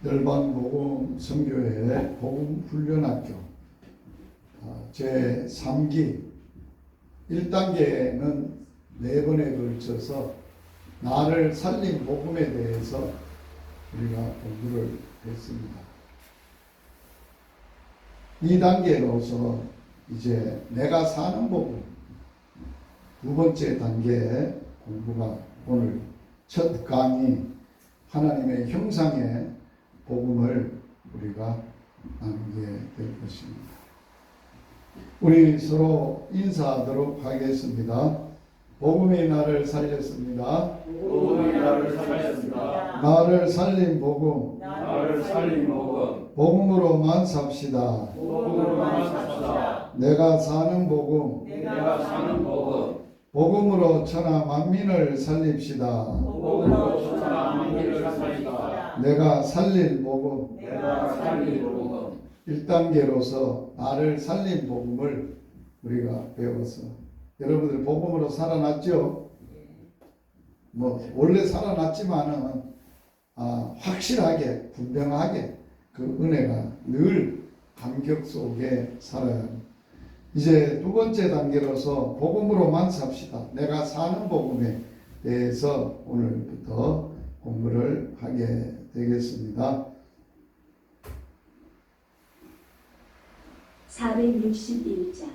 열방복음 선교회 복음훈련학교 제3기 1단계는 4번에 걸쳐서 나를 살린 복음에 대해서 우리가 공부를 했습니다. 2단계로서 이제 내가 사는 복음 두 번째 단계 공부가 오늘 첫 강의 하나님의 형상의 복음을 우리가 나누게 될 것입니다. 우리 서로 인사하도록 하겠습니다. 복음이 나를 살렸습니다. 복음이 나를 살렸습니다. 나를 살린 복음. 나를 살린 복음. 복음으로만 삽시다. 복음으로만 삽시다. 내가 사는 복음. 내가 사는 복음. 복음으로 천하 만민을 살립시다. 복음으로 천하 만민을 살리다. 내가 살린 복음. 내가 살린 복음. 1단계로서 나를 살린 복음을 우리가 배웠어. 여러분들 복음으로 살아났죠? 원래 살아났지만은 확실하게 분명하게 그 은혜가 늘 감격 속에 살아야 합니다. 이제 두 번째 단계로서 복음으로만 삽시다. 내가 사는 복음에 대해서 오늘부터 공부를 하게 되겠습니다. 461장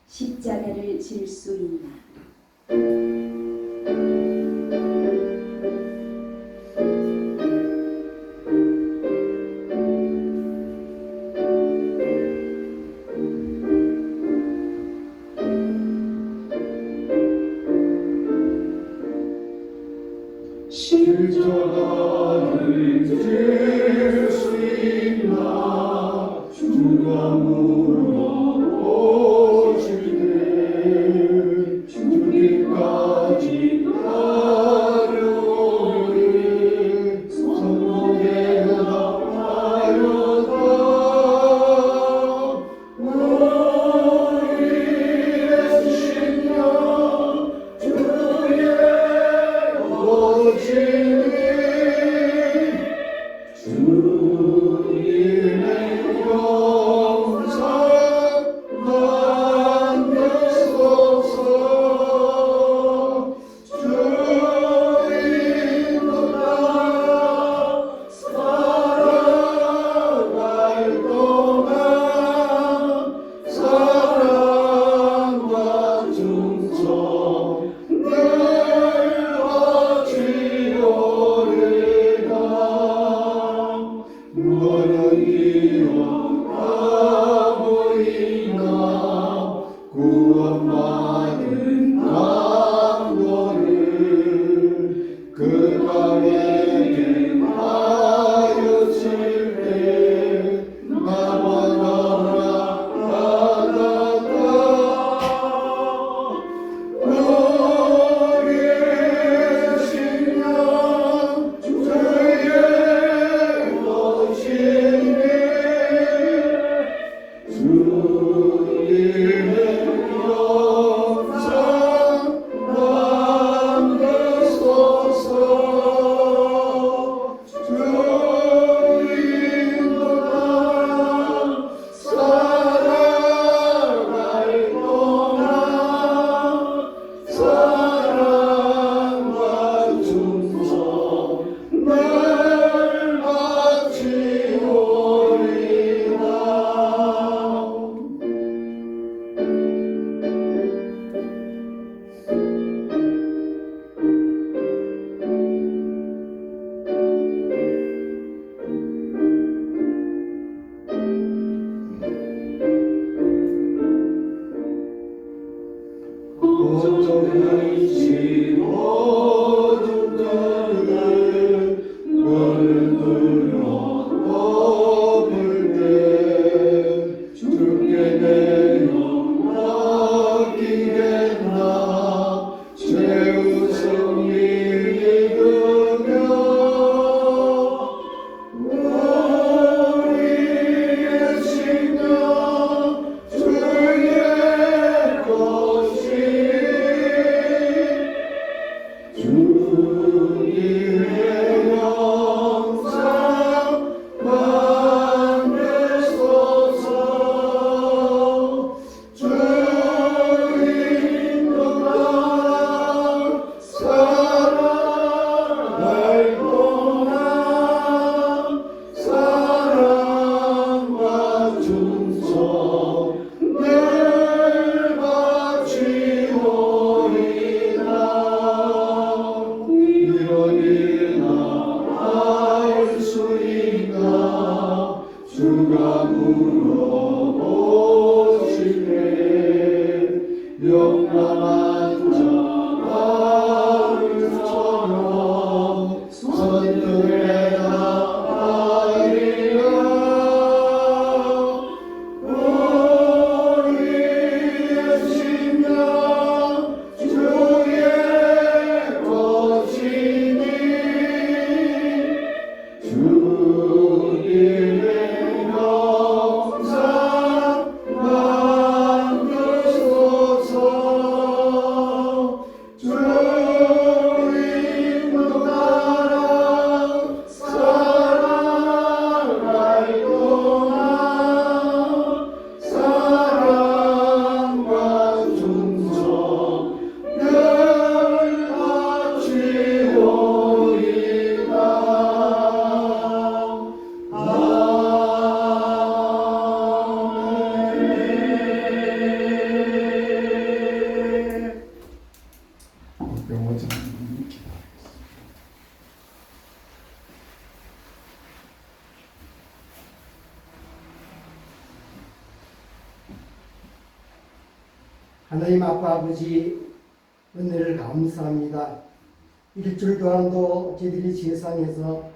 십자가를 질 수 있나. 십자가를 질 수 있나 주가 오실 때 주님과 하나님 아빠 아버지 은혜를 감사합니다. 일주일 동안도 저희들이 세상에서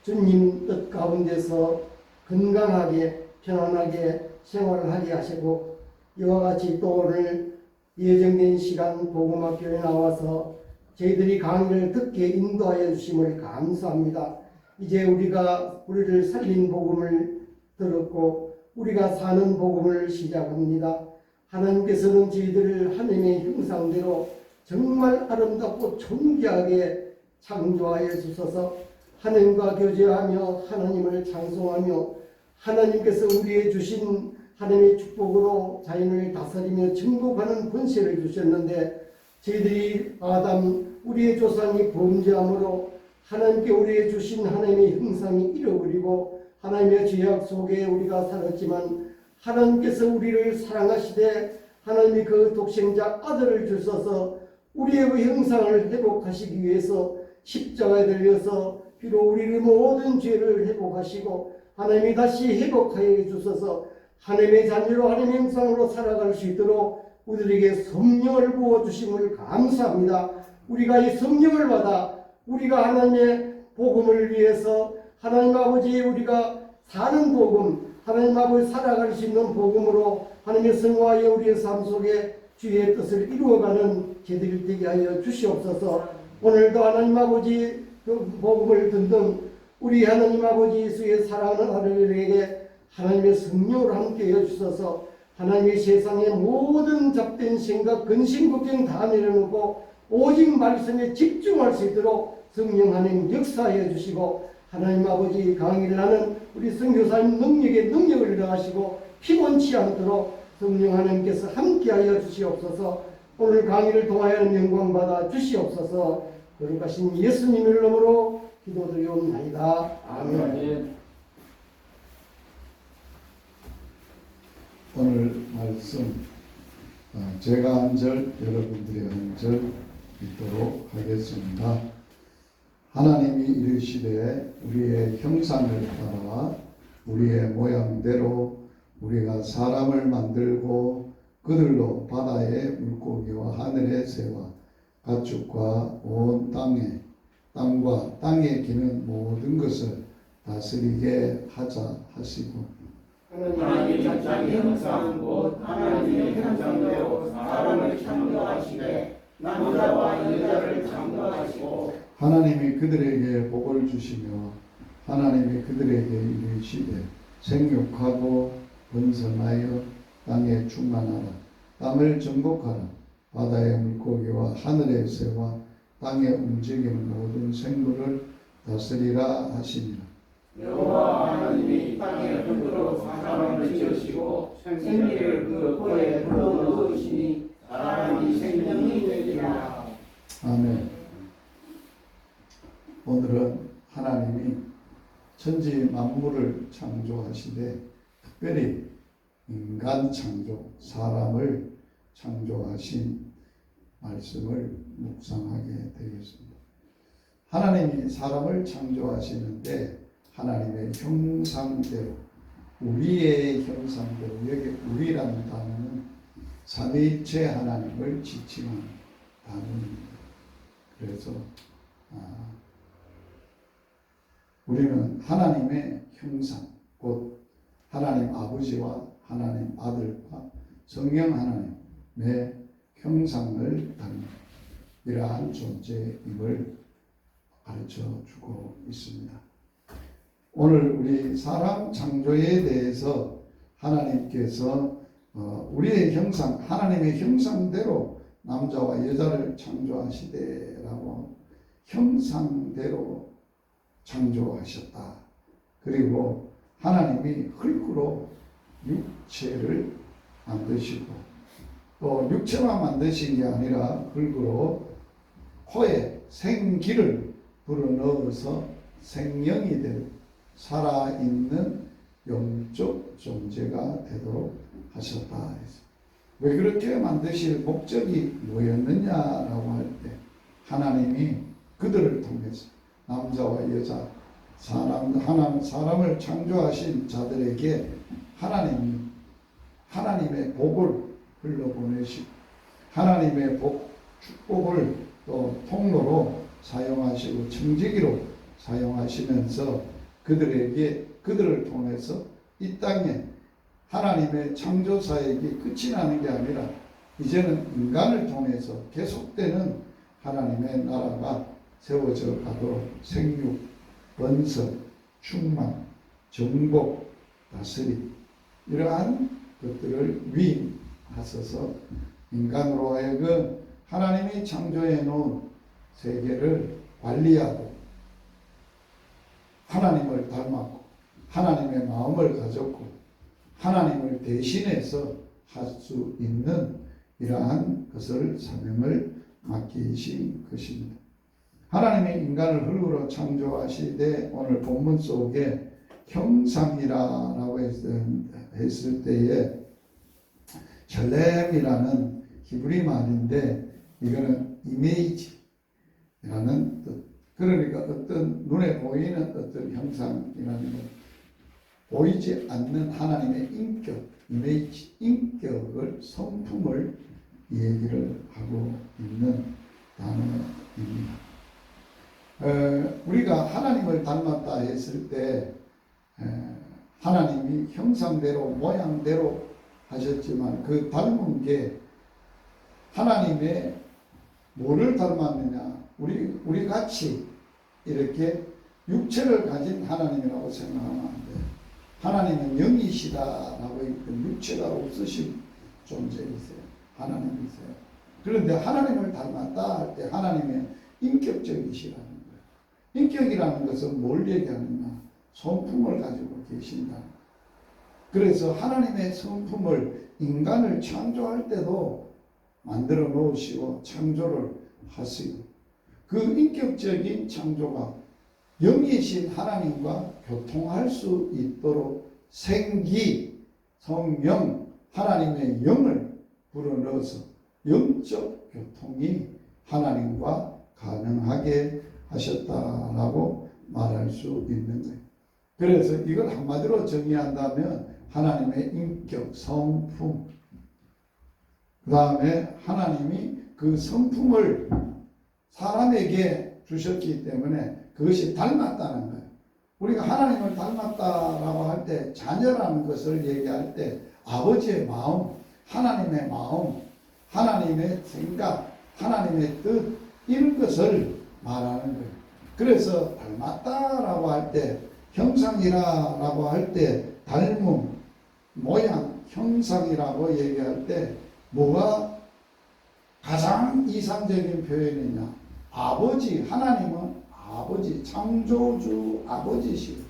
주님 뜻 가운데서 건강하게 편안하게 생활을 하게 하시고 이와 같이 또 오늘 예정된 시간 복음학교에 나와서 저희들이 강의를 듣게 인도하여 주심을 감사합니다. 이제 우리를 살린 복음을 들었고 우리가 사는 복음을 시작합니다. 하나님께서는 저희들을 하나님의 형상대로 정말 아름답고 존귀하게 창조하여 주셔서 하나님과 교제하며 하나님을 찬송하며 하나님께서 우리에게 주신 하나님의 축복으로 자연을 다스리며 정복하는 권세를 주셨는데 저희들이 우리의 조상이 범죄함으로 하나님께 우리에게 주신 하나님의 형상이 잃어버리고 하나님의 죄악 속에 우리가 살았지만 하나님께서 우리를 사랑하시되 하나님이 그 독생자 아들을 주셔서 우리의 그 형상을 회복하시기 위해서 십자가에 달려서 비록 우리의 모든 죄를 회복하시고 하나님이 다시 회복하여 주셔서 하나님의 자녀로 하나님의 형상으로 살아갈 수 있도록 우리에게 성령을 부어주심을 감사합니다. 우리가 이 성령을 받아 우리가 하나님의 복음을 위해서 하나님 아버지 우리가 사는 복음 하나님 아버지 살아갈 수 있는 복음으로 하나님의 성화하여 우리의 삶 속에 주의 뜻을 이루어가는 제들이 되게 하여 주시옵소서. 오늘도 하나님 아버지 그 복음을 듣는 우리 하나님 아버지 예수의 사랑하는 아들에게 하나님의 성령을 함께 해주셔서 하나님의 세상의 모든 잡된 생각 근심 걱정 다 내려놓고 오직 말씀에 집중할 수 있도록 성령 하나님 역사해 주시고 하나님 아버지 강의를 하는 우리 선교사님 능력을 더하시고 피곤치 않도록 성령 하나님께서 함께하여 주시옵소서. 오늘 강의를 통하여 영광 받아 주시옵소서. 거룩하신 예수님의 이름으로 기도드리옵나이다. 아멘. 오늘 말씀 제가 한 절 여러분들이 한 절 읽도록 하겠습니다. 하나님이 이르시되 우리의 형상을 따라 우리의 모양대로 우리가 사람을 만들고 그들로 바다의 물고기와 하늘의 새와 가축과 온 땅과 땅에 기는 모든 것을 다스리게 하자 하시고 하나님의 자기 형상 곧 하나님의 형상대로 사람을 창조하시되 남자와 여자를 창조하시고 하나님이 그들에게 복을 주시며 하나님이 그들에게 이르시되 생육하고 번성하여 땅에 충만하라 땅을 정복하라 바다의 물고기와 하늘의 새와 땅에 움직이는 모든 생물을 다스리라 하시니라. 여호와 하나님이 땅의 흙으로 사람을 지으시고 생기를 그 코에 불어넣으시니 사람이 생명이 되리라. 아멘. 오늘은 하나님이 천지 만물을 창조하시되 특별히 인간 창조, 사람을 창조하신 말씀을 묵상하게 되겠습니다. 하나님이 사람을 창조하시는데 하나님의 형상대로 우리의 형상대로 여기 우리라는 단어는 삼위일체 하나님을 지칭하는 단어입니다. 그래서 우리는 하나님의 형상 곧 하나님 아버지와 하나님 아들과 성령 하나님의 형상을 닮은 이러한 존재임을 가르쳐 주고 있습니다. 오늘 우리 사람 창조에 대해서 하나님께서 우리의 형상, 하나님의 형상대로 남자와 여자를 창조하시되라고 형상대로 창조하셨다. 그리고 하나님이 흙으로 육체를 만드시고 또 육체만 만드신 게 아니라 흙으로 코에 생기를 불어넣어서 생명이 될 살아있는 영적 존재가 되도록 하셨다. 왜 그렇게 만드실 목적이 뭐였느냐라고 할 때 하나님이 그들을 통해서 남자와 여자 사람을 창조하신 자들에게 하나님이 하나님의 복을 흘러보내시고 하나님의 축복을 또 통로로 사용하시고 청지기로 사용하시면서 그들을 통해서 이 땅에 하나님의 창조사역이 끝이 나는 게 아니라 이제는 인간을 통해서 계속되는 하나님의 나라가 세워져 가도록 생육, 번성, 충만, 정복, 다스림 이러한 것들을 위임하셔서 인간으로 하여금 하나님이 창조해 놓은 세계를 관리하고 하나님을 닮았고 하나님의 마음을 가졌고 하나님을 대신해서 할 수 있는 이러한 것을 사명을 맡기신 것입니다. 하나님의 인간을 흙으로 창조하시되 오늘 본문 속에 형상이라고 했을 때에 샬렘이라는 히브리 말인데 이거는 이미지라는 뜻. 그러니까 어떤 눈에 보이는 어떤 형상이라는 것, 보이지 않는 하나님의 인격, 이미지, 인격을, 성품을 얘기를 하고 있는 단어입니다. 우리가 하나님을 닮았다 했을 때 하나님이 형상대로 모양대로 하셨지만 그 닮은 게 하나님의 뭐를 닮았느냐, 우리 같이 이렇게 육체를 가진 하나님이라고 생각하면 안 돼요. 하나님은 영이시다라고 했던 육체가 없으신 존재이세요. 하나님이세요. 그런데 하나님을 닮았다 할 때 하나님의 인격적이시라는 거예요. 인격이라는 것은 뭘 얘기하느냐, 성품을 가지고 계신다. 그래서 하나님의 성품을 인간을 창조할 때도 만들어 놓으시고 창조를 하시고 그 인격적인 창조가 영이신 하나님과 교통할 수 있도록 생기, 성령, 하나님의 영을 불어넣어서 영적 교통이 하나님과 가능하게 하셨다라고 말할 수 있는 거예요. 그래서 이걸 한마디로 정의한다면 하나님의 인격, 성품, 그 다음에 하나님이 그 성품을 사람에게 주셨기 때문에 그것이 닮았다는 거예요. 우리가 하나님을 닮았다라고 할 때 자녀라는 것을 얘기할 때 아버지의 마음, 하나님의 마음, 하나님의 생각, 하나님의 뜻 이런 것을 말하는 거예요. 그래서 닮았다라고 할 때 형상이라고 할 때 닮음, 모양, 형상이라고 얘기할 때 뭐가 가장 이상적인 표현이냐? 아버지, 하나님은 아버지, 창조주 아버지시고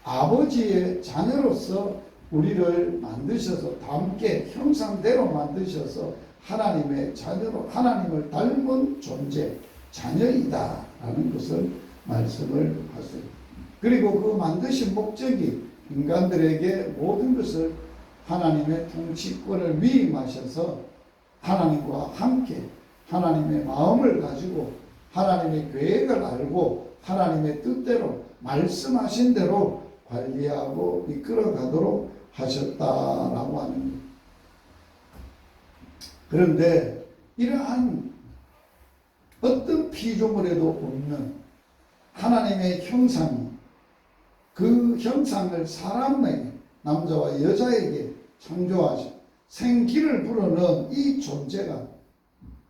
아버지의 자녀로서 우리를 만드셔서 닮게 형상대로 만드셔서 하나님의 자녀로 하나님을 닮은 존재, 자녀이다라는 것을 말씀을 하세요. 그리고 그 만드신 목적이 인간들에게 모든 것을 하나님의 통치권을 위임하셔서 하나님과 함께 하나님의 마음을 가지고 하나님의 계획을 알고 하나님의 뜻대로 말씀하신 대로 관리하고 이끌어 가도록 하셨다라고 하는 거예요. 그런데 이러한 어떤 피조물에도 없는 하나님의 형상이 그 형상을 사람에게 남자와 여자에게 창조하셔 생기를 불어넣은 이 존재가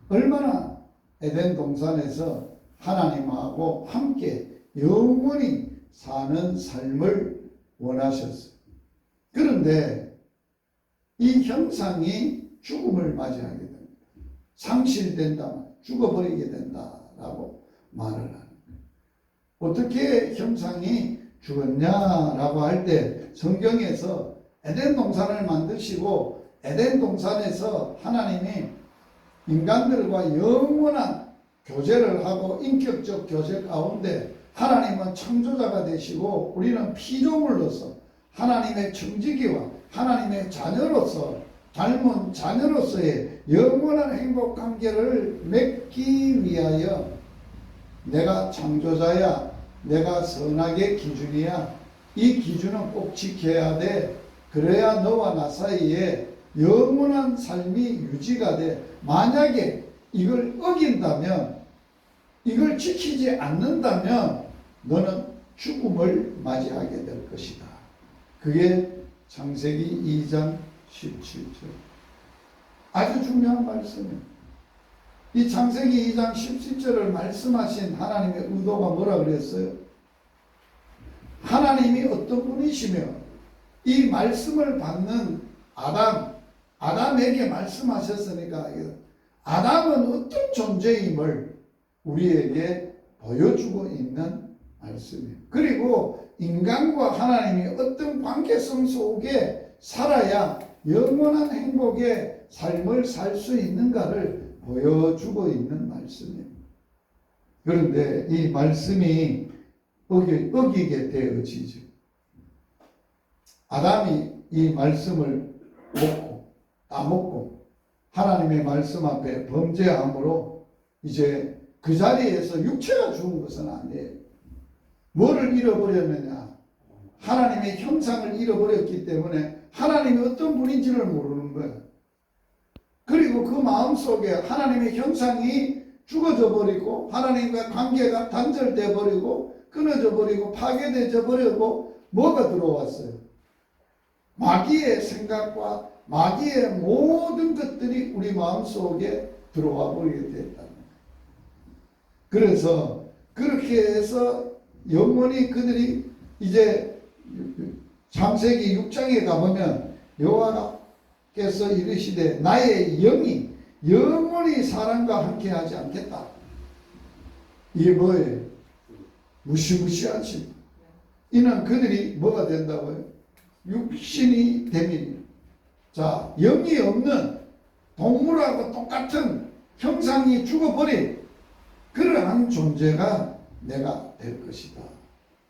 얼마나 에덴 동산에서 하나님하고 함께 영원히 사는 삶을 원하셨어요. 그런데 이 형상이 죽음을 맞이하게 됩니다. 상실된다, 죽어버리게 된다라고 말을 하는 거예요. 어떻게 형상이 죽었냐라고 할 때 성경에서 에덴 동산을 만드시고 에덴 동산에서 하나님이 인간들과 영원한 교제를 하고 인격적 교제 가운데 하나님은 창조자가 되시고 우리는 피조물로서 하나님의 청지기와 하나님의 자녀로서 닮은 자녀로서의 영원한 행복 관계를 맺기 위하여 내가 창조자야, 내가 선악의 기준이야, 이 기준은 꼭 지켜야 돼. 그래야 너와 나 사이에 영원한 삶이 유지가 돼. 만약에 이걸 어긴다면, 이걸 지키지 않는다면 너는 죽음을 맞이하게 될 것이다. 그게 창세기 2장 17절. 아주 중요한 말씀이에요. 이 창세기 2장 17절을 말씀하신 하나님의 의도가 뭐라 그랬어요? 하나님이 어떤 분이시며 이 말씀을 받는 아담에게 말씀하셨으니까 아담은 어떤 존재임을 우리에게 보여주고 있는 말씀이에요. 그리고 인간과 하나님이 어떤 관계성 속에 살아야 영원한 행복의 삶을 살 수 있는가를 보여주고 있는 말씀이에요. 그런데 이 말씀이 어기게 되어지죠. 아담이 이 말씀을 따먹고 하나님의 말씀 앞에 범죄함으로 이제 그 자리에서 육체가 죽은 것은 아니에요. 뭐를 잃어버렸느냐? 하나님의 형상을 잃어버렸기 때문에 하나님이 어떤 분인지를 모르는 거예요. 그리고 그 마음속에 하나님의 형상이 죽어져 버리고 하나님과 관계가 단절돼 버리고 끊어져 버리고 파괴되어 버리고 뭐가 들어왔어요? 마귀의 생각과 마귀의 모든 것들이 우리 마음속에 들어와 버리게 됐다는 거예요. 그래서 그렇게 해서 영원히 그들이 이제 창세기 6장에 가보면 여호와께서 이르시되 나의 영이 영원히 사람과 함께 하지 않겠다. 이게 뭐예요? 무시무시하지. 이는 그들이 뭐가 된다고요? 육신이 됨이니. 자, 영이 없는 동물하고 똑같은 형상이 죽어버린 그러한 존재가 내가 될 것이다.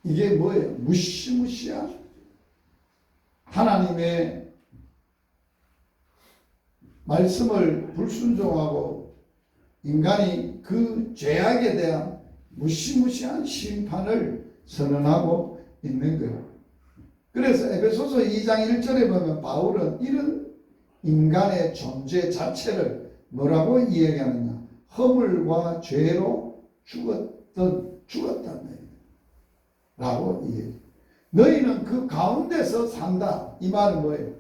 이게 뭐예요? 무시무시한 하나님의 말씀을 불순종하고 인간이 그 죄악에 대한 무시무시한 심판을 선언하고 있는 거예요. 그래서 에베소서 2장 1절에 보면 바울은 이런 인간의 존재 자체를 뭐라고 이야기하느냐? 허물과 죄로 죽었다는 라고 이야기해요. 너희는 그 가운데서 산다. 이 말은 뭐예요?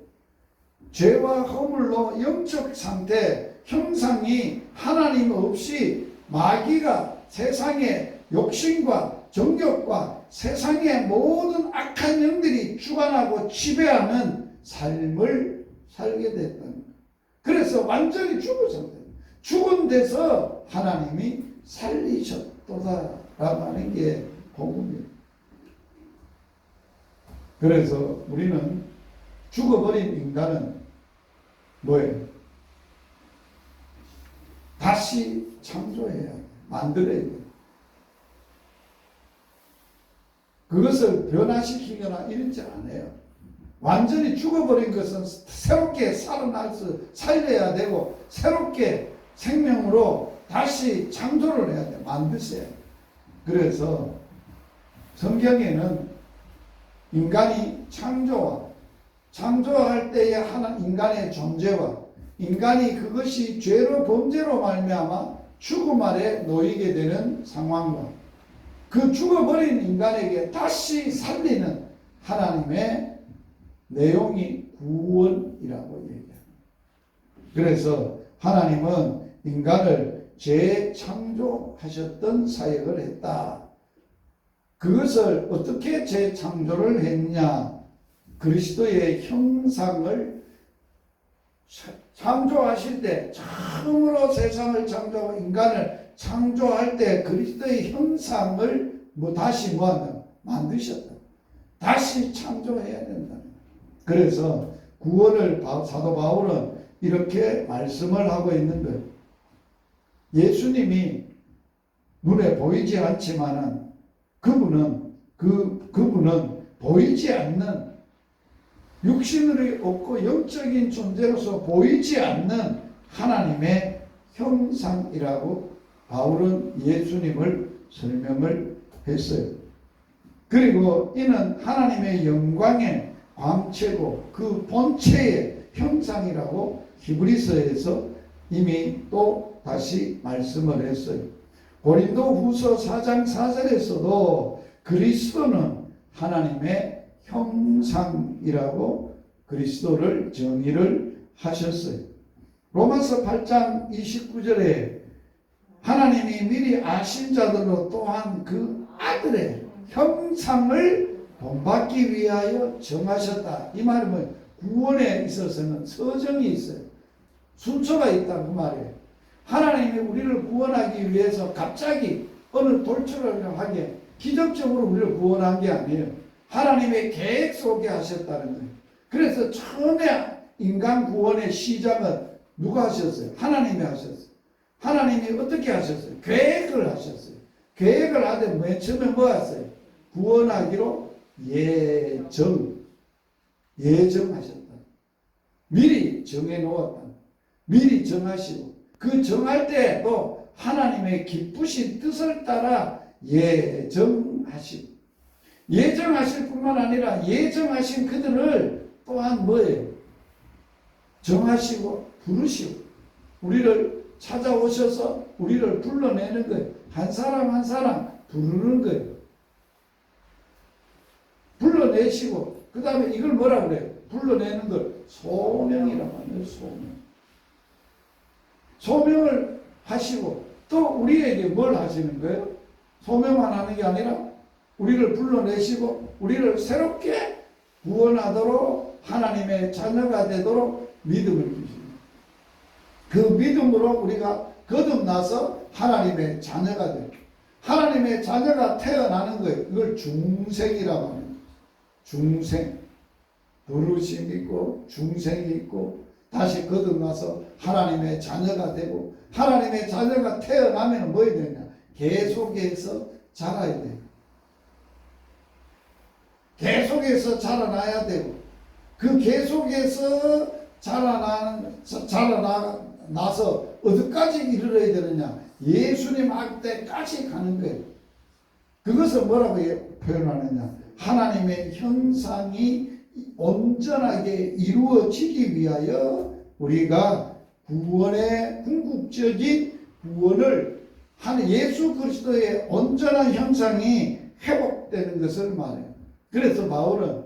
죄와 허물로 영적 상태, 형상이 하나님 없이 마귀가 세상의 욕심과 정욕과 세상의 모든 악한 영들이 주관하고 지배하는 삶을 살게 됐다는 거예요. 그래서 완전히 죽어졌어요. 죽은 데서 하나님이 살리셨도다라고 하는 게 복음이에요. 그래서 우리는 죽어버린 인간은 뭐예요? 다시 창조해야 해요. 만들어야 돼요. 그것을 변화시키거나 이러지 않아요. 완전히 죽어버린 것은 새롭게 살려야 되고 새롭게 생명으로 다시 창조를 해야 돼요. 만드셔야 돼요. 그래서 성경에는 인간이 창조할 때의 인간의 존재와 인간이 그것이 죄로 범죄로 말미암아 죽음 아래 놓이게 되는 상황과 그 죽어버린 인간에게 다시 살리는 하나님의 내용이 구원이라고 얘기합니다. 그래서 하나님은 인간을 재창조하셨던 사역을 했다. 그것을 어떻게 재창조를 했냐? 그리스도의 형상을 창조하실 때 처음으로 세상을 창조하고 인간을 창조할 때 그리스도의 형상을 다시 만드셨다. 다시 창조해야 된다. 그래서 구원을 사도 바울은 이렇게 말씀을 하고 있는 거예요. 예수님이 눈에 보이지 않지만은 그분은 보이지 않는 육신을 얻고 영적인 존재로서 보이지 않는 하나님의 형상이라고 바울은 예수님을 설명을 했어요. 그리고 이는 하나님의 영광의 광채고 그 본체의 형상이라고 히브리서에서 이미 또 다시 말씀을 했어요. 고린도 후서 4장 4절에서도 그리스도는 하나님의 형상이라고 그리스도를 정의를 하셨어요. 로마서 8장 29절에 하나님이 미리 아신 자들로 또한 그 아들의 형상을 본받기 위하여 정하셨다. 이 말은 구원에 있어서는 서정이 있어요. 순서가 있다 그 말이에요. 하나님이 우리를 구원하기 위해서 갑자기 어느 돌출을 하게 기적적으로 우리를 구원한 게 아니에요. 하나님의 계획 속에 하셨다는 거예요. 그래서 처음에 인간 구원의 시작은 누가 하셨어요? 하나님이 하셨어요. 하나님이 어떻게 하셨어요? 계획을 하셨어요. 계획을 하되 맨 처음에 뭐 했어요? 구원하기로 예정하셨다. 미리 정해놓았다. 미리 정하시고 그 정할 때도 하나님의 기쁘신 뜻을 따라 예정하시고 예정하실 뿐만 아니라 예정하신 그들을 또한 뭐예요? 정하시고 부르시고 우리를 찾아오셔서 우리를 불러내는 거예요. 한 사람 한 사람 부르는 거예요. 불러내시고 그 다음에 이걸 뭐라 그래요? 불러내는 걸 소명이라고 하는 소명. 소명을 하시고 또 우리에게 뭘 하시는 거예요? 소명만 하는 게 아니라 우리를 불러내시고 우리를 새롭게 구원하도록 하나님의 자녀가 되도록 믿음을 주십니다. 그 믿음으로 우리가 거듭나서 하나님의 자녀가 돼요. 하나님의 자녀가 태어나는 거예요. 이걸 중생이라고 하는 거예요. 중생. 부르심이 있고 중생이 있고 다시 거듭나서 하나님의 자녀가 되고 하나님의 자녀가 태어나면 뭐 해야 되냐? 계속해서 자라야 돼요. 계속해서 자라나야 되고 그 계속해서 자라나서 어디까지 이르러야 되느냐? 예수님 앞때까지 가는 거예요. 그것을 뭐라고 표현하느냐? 하나님의 형상이 온전하게 이루어지기 위하여 우리가 구원의 궁극적인 구원을 하는 예수 그리스도의 온전한 형상이 회복되는 것을 말해요. 그래서 바울은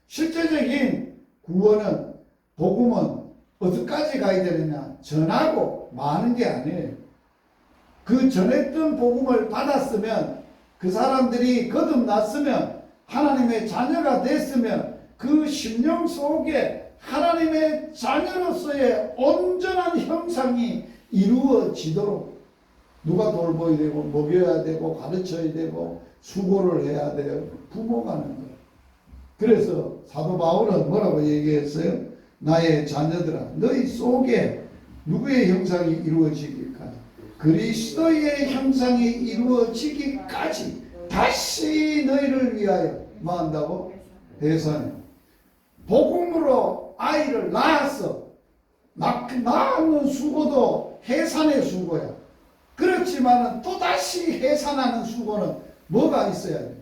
실제적인 구원은 복음은 어디까지 가야 되느냐? 전하고 마는 게 아니에요. 그 전했던 복음을 받았으면 그 사람들이 거듭났으면 하나님의 자녀가 됐으면 그 심령 속에 하나님의 자녀로서의 온전한 형상이 이루어지도록 누가 돌보야 되고 먹여야 되고 가르쳐야 되고 수고를 해야 돼요. 부모가 하는 거예요. 그래서 사도 바울은 뭐라고 얘기했어요? 나의 자녀들아 너희 속에 누구의 형상이 이루어지기까지 그리스도의 형상이 이루어지기까지 다시 너희를 위하여 뭐 한다고? 대선해. 복음으로 아이를 낳았어. 낳는 수고도 해산의 수고야. 그렇지만은 또다시 해산하는 수고는 뭐가 있어야 돼?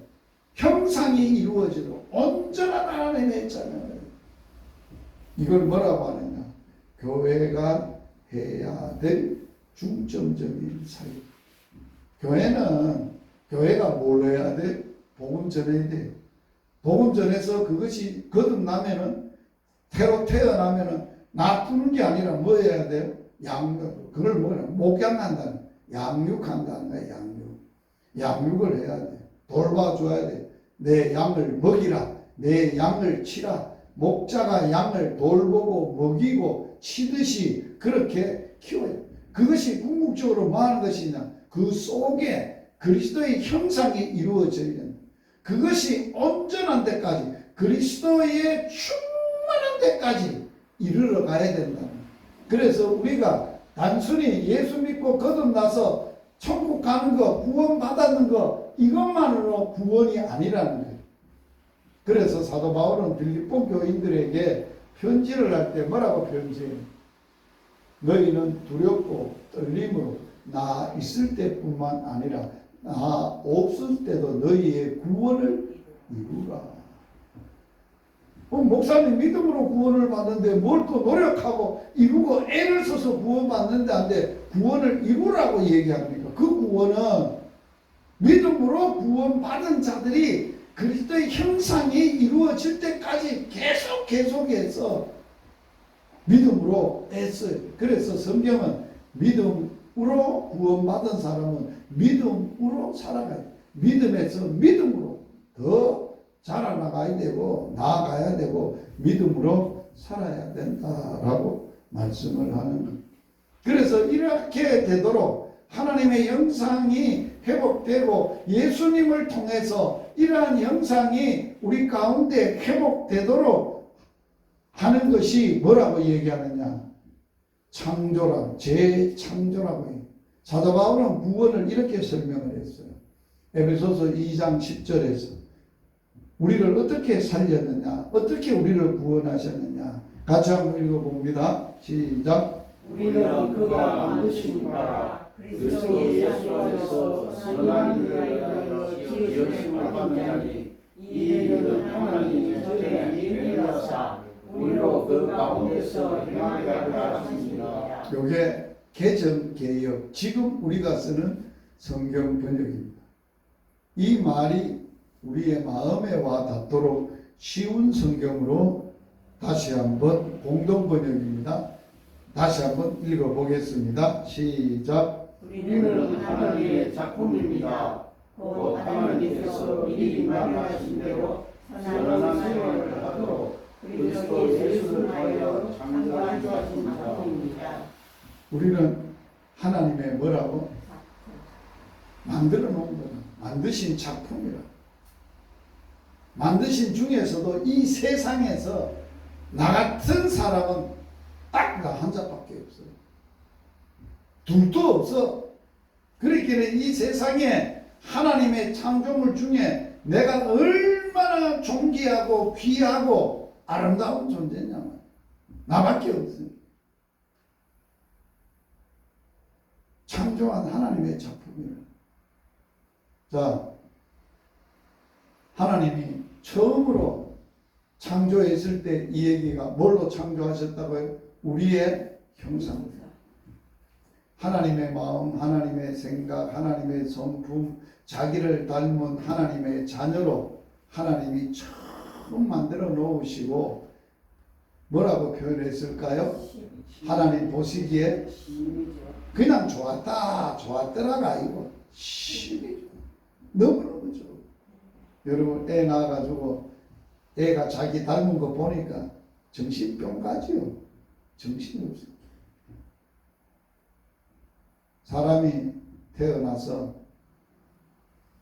형상이 이루어지도록 온전한 하나님의 자녀. 이걸 뭐라고 하느냐? 교회가 해야 될 중점적인 사역. 교회가 뭘 해야 돼? 복음 전해야 돼. 복음 전해서 그것이 거듭나면은 태어나면은 놔두는 게 아니라 뭐 해야 돼요? 그걸 뭐냐? 목양한다는, 양육한다는 거야. 양육을 해야 돼. 돌봐줘야 돼. 내 양을 먹이라. 내 양을 치라. 목자가 양을 돌보고 먹이고 치듯이 그렇게 키워야 돼. 그것이 궁극적으로 뭐 하는 것이냐? 그 속에 그리스도의 형상이 이루어져야 된다. 그것이 온전한 데까지 그리스도의 충만한 데까지 이르러 가야 된다. 그래서 우리가 단순히 예수 믿고 거듭나서 천국 가는 거, 구원 받았는 거 이것만으로 구원이 아니라는 거예요. 그래서 사도 바울은 빌립보 교인들에게 편지를 할 때 뭐라고 편지해요? 너희는 두렵고 떨림으로 나 있을 때뿐만 아니라 나 없을 때도 너희의 구원을 이루라. 목사님 믿음으로 구원을 받는데 뭘 또 노력하고 이루고 애를 써서 구원받는데 안 돼. 구원을 이루라고 얘기합니까? 그 구원은 믿음으로 구원받은 자들이 그리스도의 형상이 이루어질 때까지 계속해서 믿음으로 애써요. 그래서 성경은 믿음으로 구원받은 사람은 믿음으로 살아가요. 믿음에서 믿음으로 더 자라나가야 되고 나아가야 되고 믿음으로 살아야 된다라고 말씀을 하는 것. 그래서 이렇게 되도록 하나님의 형상이 회복되고 예수님을 통해서 이러한 형상이 우리 가운데 회복되도록 하는 것이 뭐라고 얘기하느냐? 창조라, 재창조라고 해요. 사도 바울은 구원을 이렇게 설명을 했어요. 에베소서 2장 10절에서 우리를 어떻게 살렸느냐, 어떻게 우리를 구원하셨느냐. 같이 한번 읽어봅니다. 시작. 우리는 그가 만드신 바라 그리스도 예수 안에서 선한 일을 위하여 지으심을 받느니 이 일은 하나님이 전에 미리 하사 우리로 그 가운데서 행하게 하셨습니다. 요게 개정 개역, 지금 우리가 쓰는 성경 번역입니다. 이 말이 우리의 마음에 와 닿도록 쉬운 성경으로 다시 한번 공동 번역입니다. 다시 한번 읽어보겠습니다. 시작. 우리는 하나님의 작품입니다. 곧 하나님께서 미리 마련하신 대로 선한 생활을 하도록 그리스도 예수를 통하여 창조하신 작품입니다. 우리는 하나님의 뭐라고? 만들어 놓은 거야. 만드신 작품이라. 만드신 중에서도 이 세상에서 나 같은 사람은 딱 나 한 자밖에 없어요. 둘도 없어. 그렇기에 이 세상에 하나님의 창조물 중에 내가 얼마나 존귀하고 귀하고 아름다운 존재냐면 나밖에 없어요. 창조한 하나님의 작품이에요. 자, 하나님이 처음으로 창조했을 때 이 얘기가 뭘로 창조하셨다고요? 우리의 형상. 하나님의 마음, 하나님의 생각, 하나님의 성품, 자기를 닮은 하나님의 자녀로 하나님이 처음 만들어 놓으시고 뭐라고 표현했을까요? 하나님 보시기에 그냥 좋았더라가 아니고 심이죠. 너무너무 좋아. 여러분 애 낳아가지고 애가 자기 닮은 거 보니까 정신병 가지요. 정신없어요. 사람이 태어나서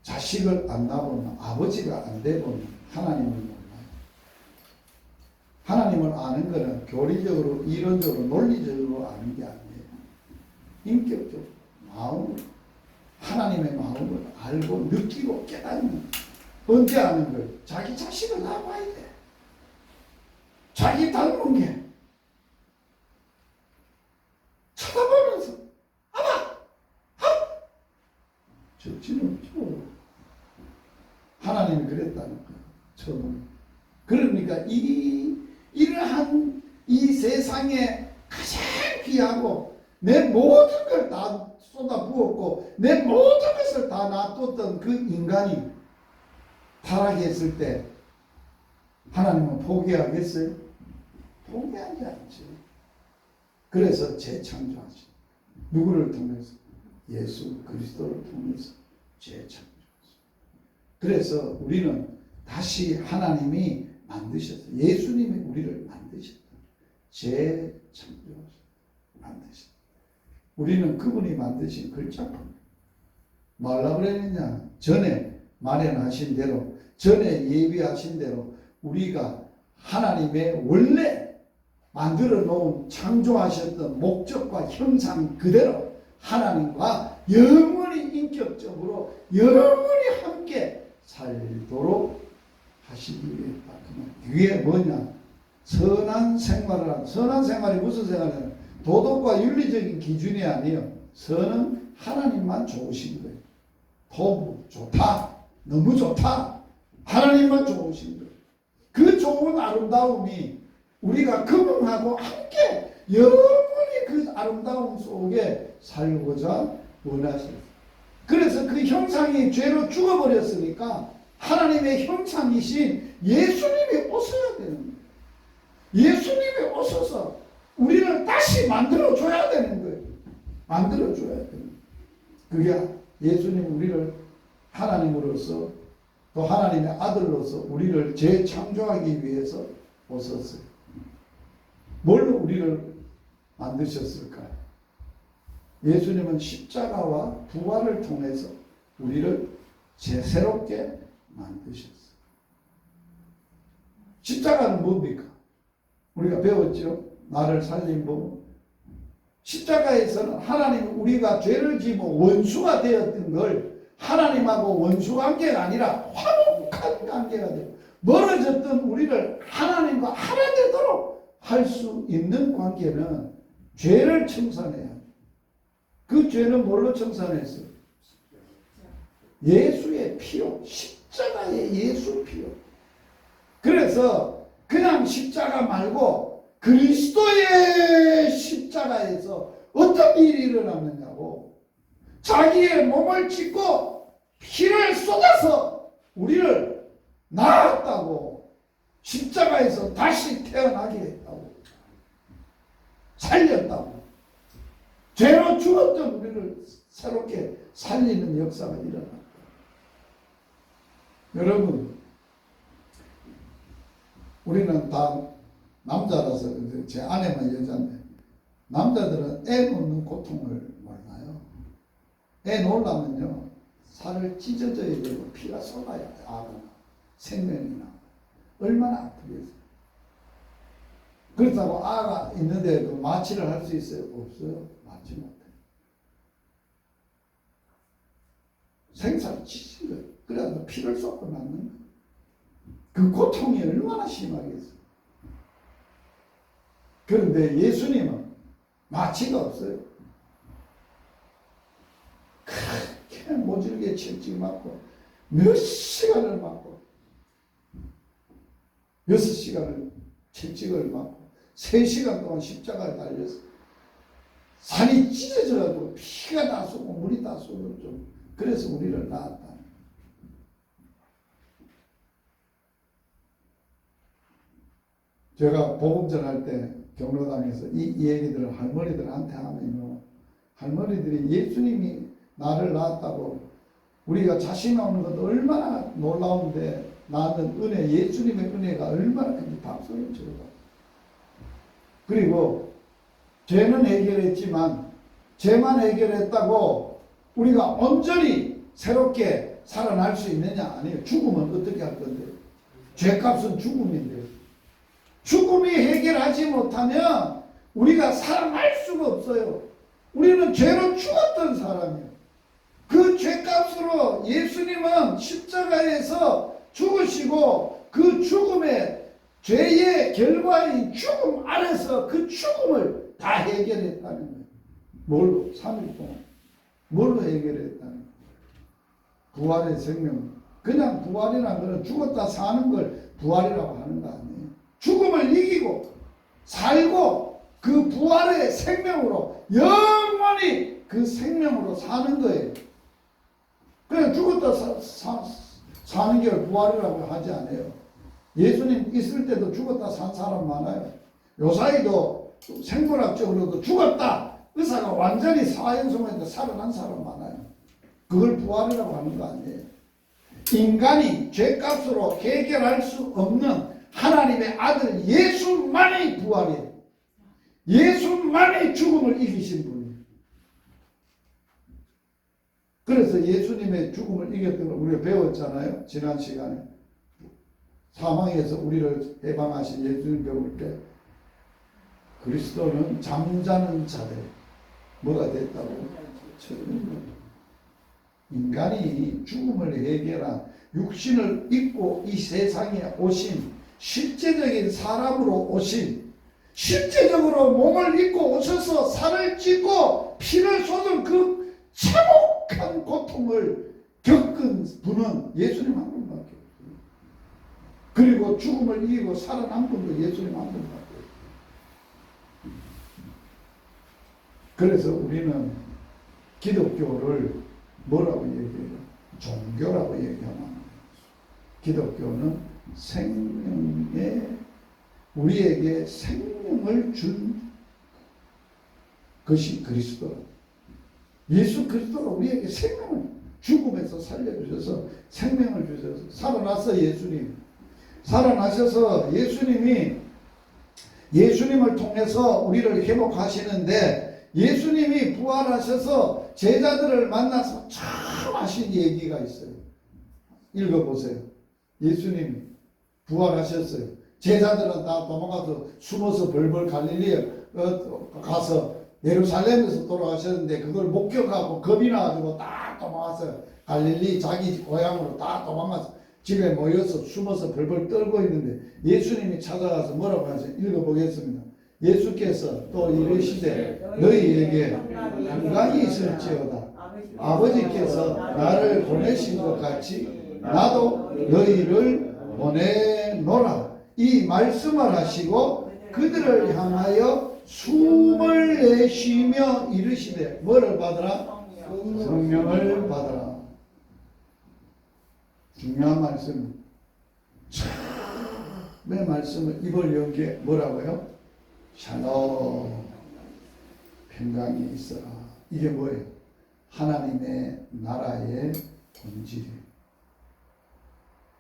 자식을 안 낳으면 아버지가 안 되면 하나님을 몰라요. 하나님을 아는 것은 교리적으로, 이론적으로, 논리적으로 아는 게 아니에요. 인격적으로, 마음으로, 하나님의 마음을 알고 느끼고 깨닫는. 언제 아는 걸? 자기 자식을 낳아봐야 돼. 자기 닮은 게 쳐다보면서 적지는 없죠. 하나님이 그랬다는 거예요. 처음. 그러니까 이러한 이 세상에 가장 귀하고 내 모든 걸 다 쏟아부었고 내 모든 것을 다 놔뒀던 그 인간이 타락했을 때 하나님은 포기하겠어요? 포기하지 않죠. 그래서 재창조하죠. 누구를 통해서? 예수 그리스도를 통해서 재창조하죠. 그래서 우리는 다시 하나님이 만드셨어요. 예수님이 우리를 만드셨다. 재창조하셨다. 만드셨다. 우리는 그분이 만드신 글자입니다. 뭐 하려고 그랬느냐? 전에 마련하신 대로, 전에 예비하신 대로 우리가 하나님의 원래 만들어 놓은 창조하셨던 목적과 형상 그대로 하나님과 영원히 인격적으로 영원히 함께 살도록 하시기 위해다. 그게 뭐냐? 선한 생활을 하는. 선한 생활이 무슨 생활이냐? 도덕과 윤리적인 기준이 아니에요. 선은 하나님만 좋으신 거예요. 도부 좋다. 너무 좋다. 하나님만 좋으신 거예요. 그 좋은 아름다움이 우리가 그분하고 함께 영원히 그 아름다움 속에 살고자 원하셨어요. 그래서 그 형상이 죄로 죽어버렸으니까 하나님의 형상이신 예수님이 오셔야 되는 거예요. 예수님이 오셔서 우리를 다시 만들어줘야 되는 거예요. 만들어줘야 되는 거예요. 그게 예수님 우리를 하나님으로서 또 하나님의 아들로서 우리를 재창조하기 위해서 오셨어요. 뭘로 우리를 만드셨을까요? 예수님은 십자가와 부활을 통해서 우리를 새롭게 만드셨어요. 십자가는 뭡니까? 우리가 배웠죠? 나를 살린 법. 십자가에서는 하나님 우리가 죄를 지고 원수가 되었던 걸 하나님하고 원수 관계가 아니라 화목한 관계가 돼요. 멀어졌던 우리를 하나님과 하나 되도록 할 수 있는 관계는 죄를 청산해야 해요. 그 죄는 뭘로 청산했어요? 예수의 피로, 십자가의 예수 피로. 그래서 그냥 십자가 말고 그리스도의 십자가에서 어떤 일이 일어났느냐고, 자기의 몸을 찢고 피를 쏟아서 우리를 낳았다고, 십자가에서 다시 태어나게 했다고, 살렸다고, 죄로 죽었던 우리를 새롭게 살리는 역사가 일어났다. 여러분, 우리는 다 남자라서 제 아내만 여자인데, 남자들은 애 놓는 고통을 몰라요. 애 놓으려면요, 살을 찢어져야 되고 피가 쏟아야 돼. 아가 생명이 나. 얼마나 아프겠어요. 그렇다고 아가 있는데도 마취를 할 수 있어요? 없어요. 마취 못해요. 생사를 찢은 거예요. 그래서 피를 쏟고 낳는 거예요. 그 고통이 얼마나 심하겠어요. 그런데 예수님은 마취가 없어요. 그렇게 모질게 채찍 맞고 몇 시간을 맞고 6시간을 채찍을 맞고 3시간 동안 십자가에 달려서 살이 찢어져가지고 피가 다 쏟고 물이 다 쏟았죠. 그래서 우리를 낳았다. 제가 복음 전할 때 경로당에서 이 얘기들을 할머니들한테 하면요, 할머니들이 예수님이 나를 낳았다고, 우리가 자신하는 것도 얼마나 놀라운데 낳는 은혜, 예수님의 은혜가 얼마나 큰지 박수를 치러요. 그리고 죄는 해결했지만 죄만 해결했다고 우리가 온전히 새롭게 살아날 수 있느냐? 아니에요. 죽으면 어떻게 할 건데요? 죄값은 죽음인데요. 죽음이 해결하지 못하면 우리가 살아날 수가 없어요. 우리는 죄로 죽었던 사람이에요. 그 죄값으로 예수님은 십자가에서 죽으시고 그 죽음의 죄의 결과인 죽음 안에서 그 죽음을 다 해결했다는 거예요. 뭘로? 3일 동안. 뭘로 해결했다는 거예요? 부활의 생명. 그냥 부활이라는 것은 죽었다 사는 걸 부활이라고 하는 거 아니에요. 죽음을 이기고 살고 그 부활의 생명으로 영원히 그 생명으로 사는 거예요. 그냥 죽었다 사는 게 부활이라고 하지 않아요. 예수님 있을 때도 죽었다 산 사람 많아요. 요사이도 생물학적으로도 죽었다, 의사가 완전히 사형성했는데 살아난 사람 많아요. 그걸 부활이라고 하는 거 아니에요. 인간이 죄값으로 해결할 수 없는 하나님의 아들 예수만이 부활이에요. 예수만이 죽음을 이기신 분이에요. 그래서 예수님의 죽음을 이겼던 걸 우리가 배웠잖아요. 지난 시간에. 사망에서 우리를 해방하신 예수님 배울 때 그리스도는 잠자는 자들 뭐가 됐다고? 인간이 죽음을 해결한 육신을 입고 이 세상에 오신 실제적인 사람으로 오신, 실제적으로 몸을 입고 오셔서 살을 찢고 피를 쏟은 그 참혹한 고통을 겪은 분은 예수님 한 분밖에 없어요. 그리고 죽음을 이기고 살아난 분도 예수님 한 분밖에. 그래서 우리는 기독교를 뭐라고 얘기해요? 종교라고 얘기하면 기독교는 우리에게 생명을 준 것이 그리스도. 예수 그리스도가 우리에게 생명을 죽음에서 살려주셔서 생명을 주셔서 살아났어. 예수님 살아나셔서 예수님을 통해서 우리를 회복하시는데, 예수님이 부활하셔서 제자들을 만나서 참 하신 얘기가 있어요. 읽어보세요. 예수님이 부활하셨어요. 제자들은 다 도망가서 숨어서 벌벌 갈릴리에 가서 예루살렘에서 돌아가셨는데, 그걸 목격하고 겁이 나가지고 딱 도망가서 갈릴리 자기 고향으로 딱 도망가서 집에 모여서 숨어서 벌벌 떨고 있는데, 예수님이 찾아가서 뭐라고 하세요? 읽어보겠습니다. 예수께서 또 이르시되 너희에게 평강이 있을지어다. 아버지께서 나를 보내신 것 같이 나도 너희를 보내노라. 이 말씀을 하시고 그들을 향하여 숨을 내쉬며 이르시되 뭐를 받으라? 성령을 받으라. 중요한 말씀. 처음의 말씀을 입을 연 게 뭐라고요? 샬롬, 평강이 있어라. 이게 뭐예요? 하나님의 나라의 본질이에요.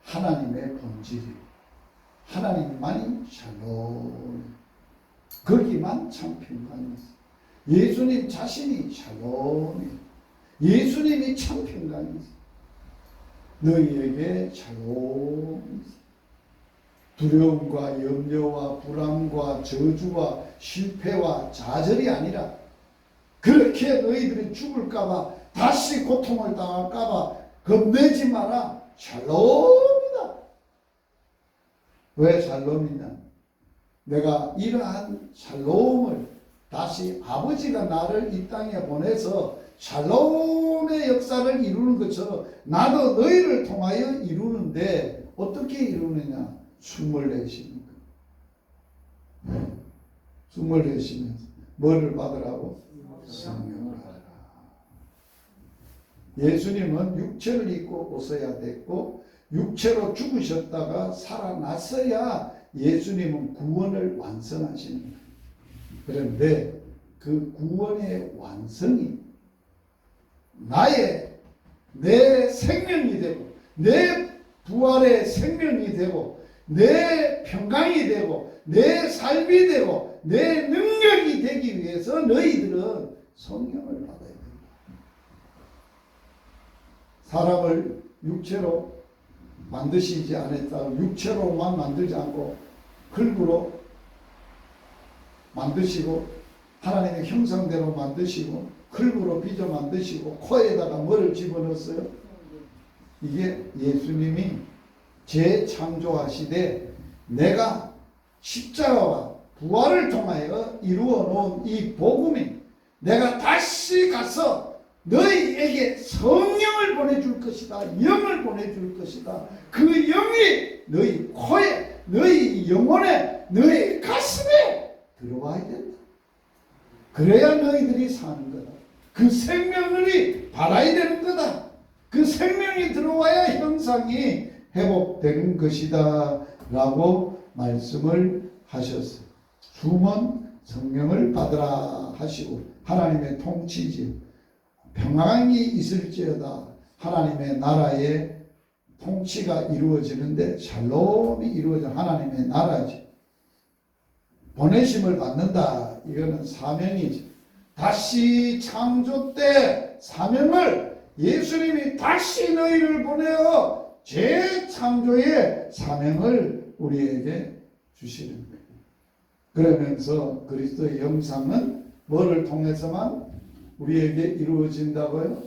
하나님의 본질이에요. 하나님만이 샬롬. 거기만 참 평강이 있어요. 예수님 자신이 샬롬이에요. 예수님이 참 평강이 있어요. 너희에게 샬롬이 있어요. 두려움과 염려와 불안과 저주와 실패와 좌절이 아니라, 그렇게 너희들이 죽을까봐 다시 고통을 당할까봐 겁내지 마라. 샬롬이다. 왜 샬롬이냐? 내가 이러한 샬롬을 다시 아버지가 나를 이 땅에 보내서 샬롬의 역사를 이루는 것처럼 나도 너희를 통하여 이루는데, 어떻게 이루느냐? 숨을 내쉬는 거예요. 숨을 내쉬면서 뭐를 받으라고? 성령을 받으라. 예수님은 육체를 입고 오셔야 됐고, 육체로 죽으셨다가 살아났어야 예수님은 구원을 완성하시는 거예요. 그런데 그 구원의 완성이 내 생명이 되고, 내 부활의 생명이 되고, 내 평강이 되고, 내 삶이 되고, 내 능력이 되기 위해서 너희들은 성령을 받아야 된다. 사람을 육체로 만드시지 않았다. 육체로만 만들지 않고 흙으로 만드시고, 하나님의 형상대로 만드시고, 흙으로 빚어 만드시고, 코에다가 뭐를 집어넣었어요? 이게 예수님이 재창조하시되 내가 십자가와 부활을 통하여 이루어 놓은 이 복음이, 내가 다시 가서 너희에게 성령을 보내줄 것이다. 영을 보내줄 것이다. 그 영이 너희 코에, 너희 영혼에, 너희 가슴에 들어와야 된다. 그래야 너희들이 사는 거다. 그 생명을 받아야 되는 거다. 그 생명이 들어와야 형상이 회복되는 것이다 라고 말씀을 하셨어요. 숨은 성령을 받으라 하시고, 하나님의 통치지 평강이 있을지어다. 하나님의 나라의 통치가 이루어지는데, 샬롬이 이루어져 하나님의 나라지. 보내심을 받는다. 이거는 사명이지. 다시 창조 때 사명을 예수님이 다시 너희를 보내어 재창조의 사명을 우리에게 주시는 거예요. 그러면서 그리스도의 영상은 뭐를 통해서만 우리에게 이루어진다고요?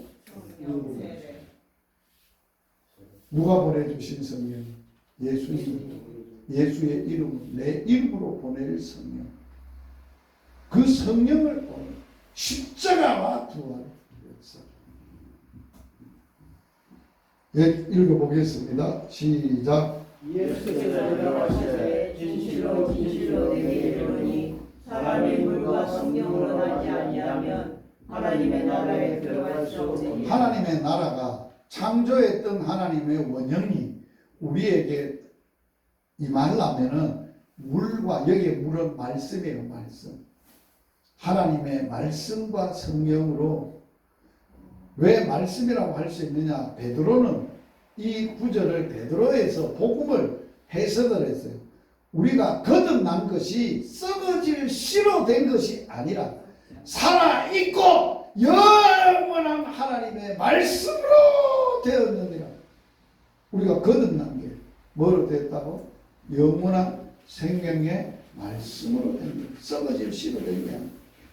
누가 보내주신 성령? 예수님. 예수의 이름, 내 이름으로 보낼 성령. 그 성령을 보내. 십자가와 부활. 읽어보겠습니다. 시작. 예수께서 대답하시되 진실로 진실로 내게 이르노니 사람이 물과 성령으로 나지 아니하면 하나님의 나라에 들어갈 수 없느니. 하나님의 나라가 창조했던 하나님의 원형이 우리에게 임하려면은 물과, 여기에 물은 말씀이에요. 말씀. 하나님의 말씀과 성령으로. 왜 말씀이라고 할 수 있느냐? 베드로는 이 구절을 베드로에서 복음을 해석을 했어요. 우리가 거듭난 것이 썩어질 씨로 된 것이 아니라 살아있고 영원한 하나님의 말씀으로 되었느니라. 우리가 거듭난 게 뭐로 됐다고? 영원한 생명의 말씀으로 된 거예요. 썩어질 씨로 된 거야.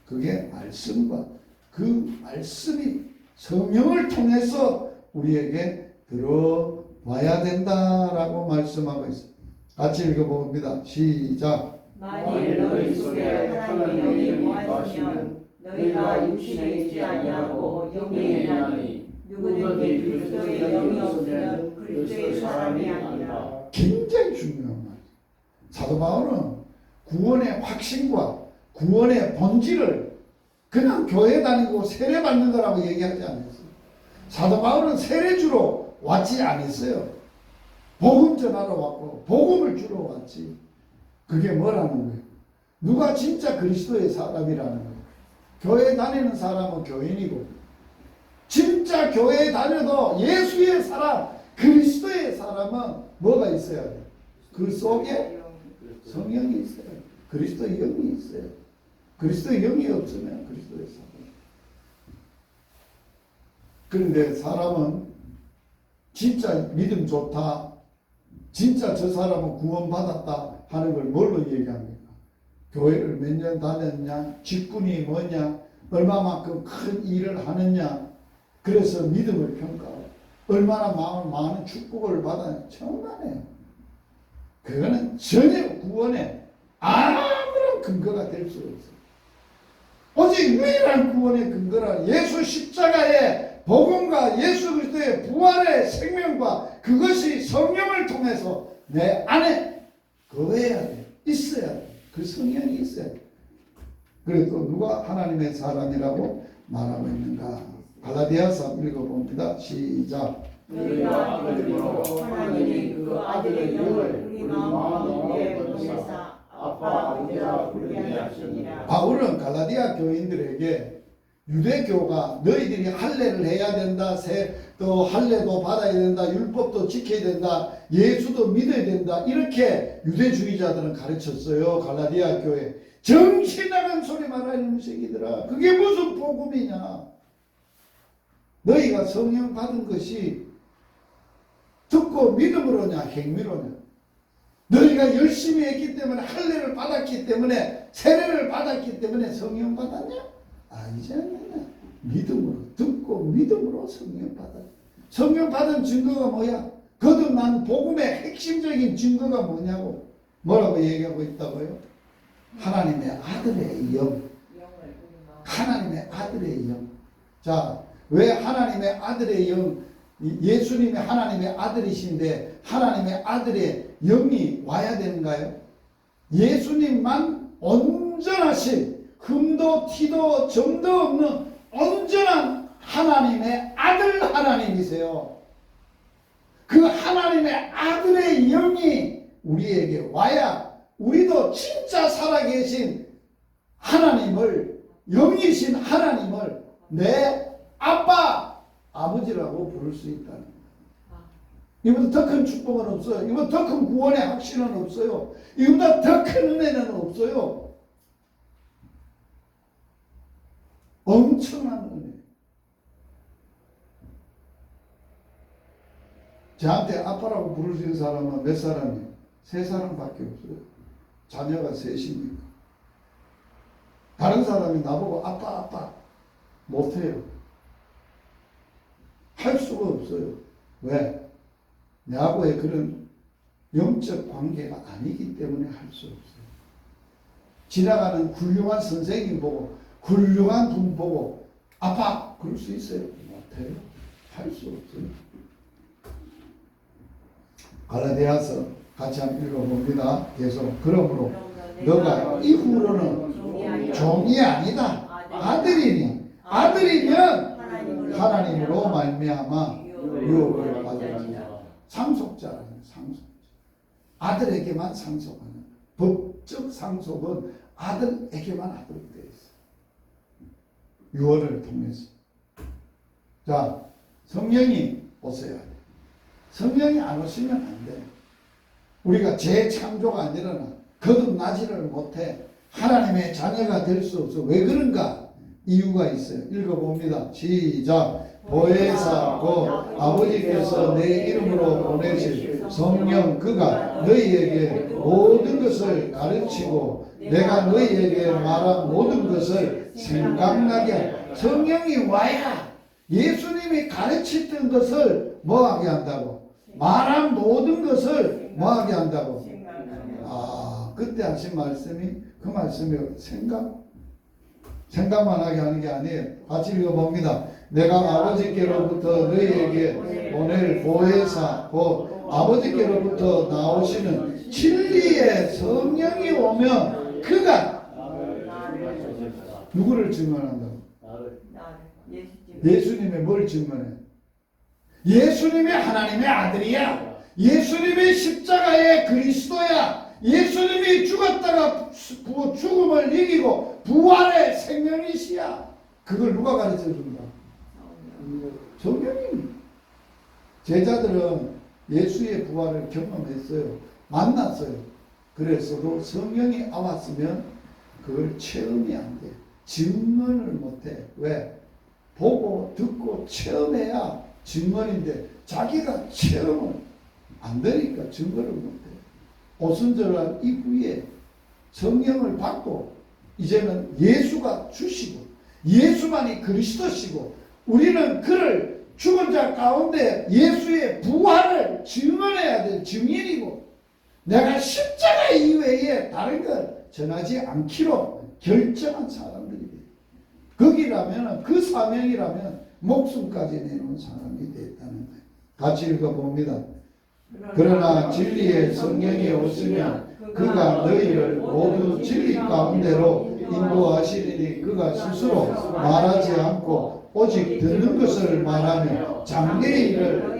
그게 말씀과 그 말씀이 성령을 통해서 우리에게 들어와야 된다라고 말씀하고 있어요. 같이 읽어봅니다. 시작. 만일 너희 속에 하나님의 영이 거하시면 너희가 육신에 있지 아니하고 영에 있나니 누구든지 그리스도의 영이 없으면 그리스도의 사람이 아니라. 굉장히 중요한 말이에요. 사도 바울은 구원의 확신과 구원의 본질을 그냥 교회 다니고 세례 받는 거라고 얘기하지 않았어요. 사도 바울은 세례주로 왔지 않았어요. 복음 전하러 왔고 복음을 주러 왔지. 그게 뭐라는 거예요? 누가 진짜 그리스도의 사람이라는 거예요. 교회 다니는 사람은 교인이고 진짜 교회 다녀도 예수의 사람, 그리스도의 사람은 뭐가 있어야 돼요? 그 속에 성령이 있어요. 그리스도의 영이 있어요. 그리스도의 영이 없으면 그리스도의 사람. 그런데 사람은 진짜 믿음 좋다, 진짜 저 사람은 구원받았다 하는 걸 뭘로 얘기합니까? 교회를 몇 년 다녔냐, 직분이 뭐냐, 얼마만큼 큰 일을 하느냐, 그래서 믿음을 평가하고 얼마나 많은 축복을 받아야 천만에요. 그거는 전혀 구원에 아무런 근거가 될 수 없어요. 오직 유일한 구원의 근거라 예수 십자가의 복음과 예수 그리스도의 부활의 생명과 그것이 성령을 통해서 내 안에 거해야 돼. 있어야 돼. 그 성령이 있어야 돼. 그래서 또 누가 하나님의 사람이라고 말하고 있는가? 갈라디아서 읽어봅니다. 시작. 너희가 아들이므로 하나님이 그 아들의 영을 우리 마음 가운데 보내사 아빠 아버지라 부르게 하시니라. 바울은 갈라디아 교인들에게 유대교가 너희들이 할례를 해야 된다, 또 할례도 받아야 된다, 율법도 지켜야 된다, 예수도 믿어야 된다, 이렇게 유대주의자들은 가르쳤어요. 갈라디아 교회. 정신 나간 소리 말하는 새끼들아, 그게 무슨 복음이냐? 너희가 성령 받은 것이 듣고 믿음으로냐 행위로냐? 너희가 열심히 했기 때문에, 할례를 받았기 때문에, 세례를 받았기 때문에 성령 받았냐? 아니지 않느냐? 믿음으로, 듣고 믿음으로 성령 받았. 성령 받은 증거가 뭐야? 거듭난 복음의 핵심적인 증거가 뭐냐고? 뭐라고 얘기하고 있다고요? 하나님의 아들의 영. 하나님의 아들의 영. 자, 왜 하나님의 아들의 영, 예수님이 하나님의 아들이신데 하나님의 아들의 영이 와야 되는가요? 예수님만 온전하신, 흠도 티도 점도 없는 온전한 하나님의 아들 하나님이세요. 그 하나님의 아들의 영이 우리에게 와야 우리도 진짜 살아계신 하나님을, 영이신 하나님을 내 아빠, 아버지라고 부를 수 있다는 거예요. 이보다 더 큰 축복은 없어요. 이보다 더 큰 구원의 확신은 없어요. 이보다 더 큰 은혜는 없어요. 엄청난 은혜. 저한테 아빠라고 부를 수 있는 사람은 몇 사람이에요? 3사람밖에 없어요. 자녀가 3이니까. 다른 사람이 나보고 아빠 못해요. 할 수가 없어요. 왜? 내하고의 그런 영적 관계가 아니기 때문에 할 수 없어요. 지나가는 훌륭한 선생님 보고, 훌륭한 분 보고 아빠 그럴 수 있어요? 못해요. 할 수 없어요. 갈라디아서 같이 한번 읽어봅니다. 계속. 그러므로 너가 이후로는 종이 아니다. 아들이니. 아들이면 하나님으로 말미암아 유업을 받으리라. 상속자라는 상속자. 아들에게만 상속하는. 법적 상속은 아들에게만 하도록 되어 있어요. 유언을 통해서. 자, 성령이 오셔야 돼. 성령이 안 오시면 안 돼. 우리가 재창조가 안 일어나. 거듭나지를 못해. 하나님의 자녀가 될 수 없어. 왜 그런가? 이유가 있어요. 읽어봅니다. 시작. 보혜사 곧 아버지께서 내 이름으로 보내실 성령 그가 너희에게 모든 것을 가르치고 내가 너희에게 말한 모든 것을 생각나게 하라. 성령이 와야 예수님이 가르치던 것을 뭐하게 한다고? 말한 모든 것을 뭐하게 한다고? 그때 하신 말씀이 그 말씀이 생각만 하게 하는 게 아니에요. 같이 읽어봅니다. 내가 아버지께로부터 너희에게 보낼 보혜사 곧 아버지께로부터 나오시는 진리의 성령이 오면 그가 누구를 증언한다고? 예수님의 뭘 증언해? 예수님이 하나님의 아들이야. 예수님이 십자가의 그리스도야. 예수님이 죽었다가 죽음을 이기고 부활의 생명이시야. 그걸 누가 가르쳐 준다? 성령이. 제자들은 예수의 부활을 경험했어요. 만났어요. 그랬어도 성령이 왔으면 그걸 체험이 안 돼. 증언을 못해. 왜? 보고 듣고 체험해야 증언인데 자기가 체험을 안 되니까 증거를 못해. 오순절한 이후에 성령을 받고 이제는 예수가 주시고 예수만이 그리스도시고 우리는 그를 죽은 자 가운데 예수의 부활을 증언해야 될 증인이고 내가 십자가 이외에 다른 걸 전하지 않기로 결정한 사람들이 돼. 거기라면 그 사명이라면 목숨까지 내놓은 사람이 됐다는 거예요. 같이 읽어봅니다. 그러나 진리의 성령이 오시면 그가 너희를 모두 진리 가운데로 인도하시리니 그가 스스로 말하지 않고 오직 듣는 것을 말하며 장래의 일을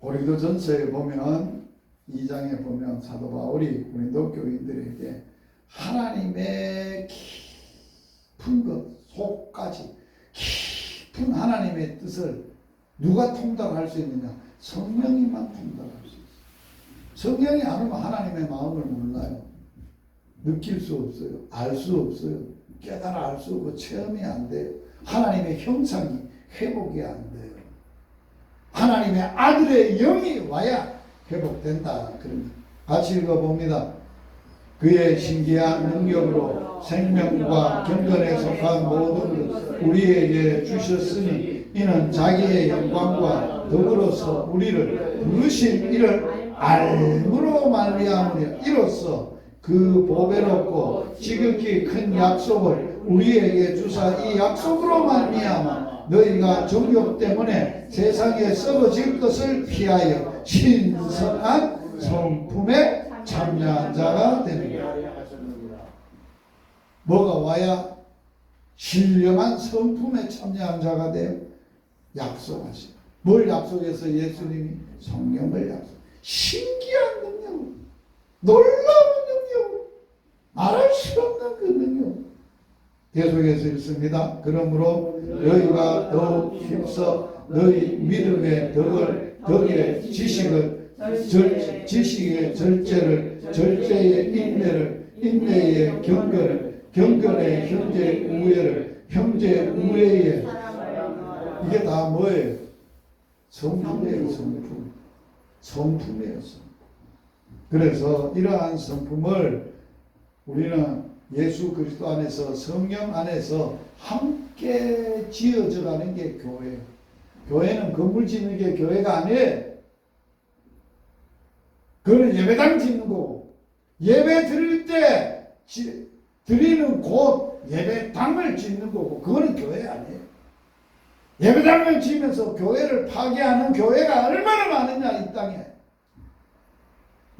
고린도전서에 보면 2장에 보면 사도 바울이 고린도 교인들에게 하나님의 깊은 것 속까지 깊은 하나님의 뜻을 누가 통달할 수 있느냐? 성령이만 통달할 수 있어요. 성령이 안 오면 하나님의 마음을 몰라요. 느낄 수 없어요. 알 수 없어요. 깨달아 알 수 없고 체험이 안 돼요. 하나님의 형상이 회복이 안 돼요. 하나님의 아들의 영이 와야 회복된다. 그런 같이 읽어봅니다. 그의 신기한 능력으로 생명과 경건에 속한 모든 것 우리에게 주셨으니 이는 자기의 영광과 더불어서 우리를 부르신 이를 알므로 말미암으며 이로써 그 보배롭고 지극히 큰 약속을 우리에게 주사 이 약속으로 말미암아 너희가 정욕 때문에 세상에 썩어질 것을 피하여 신성한 성품에 참여한 자가 됩니다. 뭐가 와야 신령한 성품에 참여한 자가 돼요? 약속하시고. 뭘 약속해서 예수님이 성령을 약속. 신기한 능력, 놀라운 능력, 말할 수 없는 그 능력. 계속해서 읽습니다. 그러므로 너희가 더욱 힘써 너희 믿음의 덕의 지식의 절제를, 절제의 인내를, 인내의 경건의 형제 우애를, 형제 우애의 이게 다 뭐예요? 성품이에요. 성품이에요. 그래서 이러한 성품을 우리는 예수 그리스도 안에서 성령 안에서 함께 지어져 가는 게 교회예요. 교회는 건물 짓는 게 교회가 아니에요. 그거는 예배당 짓는 거고 예배 드릴 때 드리는 곳 예배당을 짓는 거고 그거는 교회 아니에요. 예배당을 지으면서 교회를 파괴하는 교회가 얼마나 많으냐 이 땅에.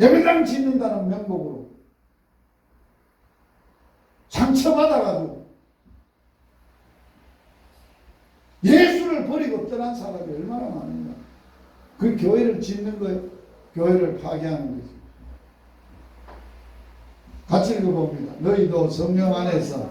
예배당 짓는다는 명목으로 상처받아가지고 예수를 버리고 떠난 사람이 얼마나 많은가. 그 교회를 짓는 거예요. 교회를 파괴하는 거죠. 같이 읽어봅니다. 너희도 성령 안에서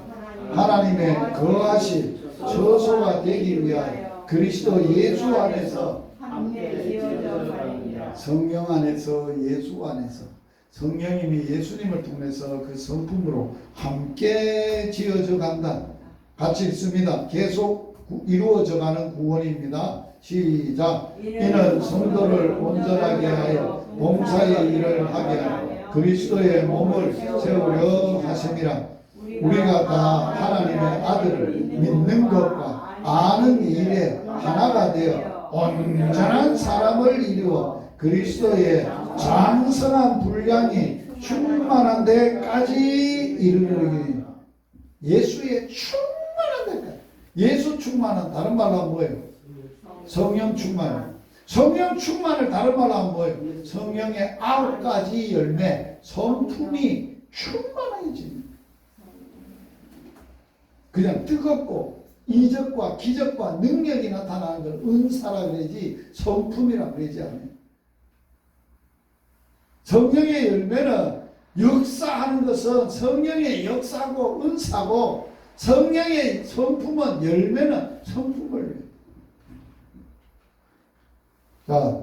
하나님의 거하실 처소가 되기 위하여 그리스도 예수 안에서 함께 지어져 살리라. 성령 안에서 예수 안에서 성령님이 예수님을 통해서 그 성품으로 함께 지어져 간다. 같이 읽습니다. 계속 이루어져 가는 구원입니다. 시작. 이는 성도를 온전하게 하여 봉사의 일을 하게 하여 그리스도의 몸을 세우려 하심이라. 우리가 다 하나님의 아들을 믿는 것과 아는 일에 하나가 되어 온전한 사람을 이루어 그리스도의 장성한 분량이 충만한 데까지 이르르니. 예수의 충만한 데까지. 예수 충만은 다른 말로 하면 뭐예요? 성령 충만. 성령 충만을 다른 말로 하면 뭐예요? 성령의 9가지 열매, 성품이 충만해집니다. 그냥 뜨겁고 이적과 기적과 능력이 나타나는 걸 은사라 그러지 성품이라 그러지 않아요. 성령의 열매는 역사하는 것은 성령의 역사고 은사고, 성령의 성품은 열매는 성품을. 자,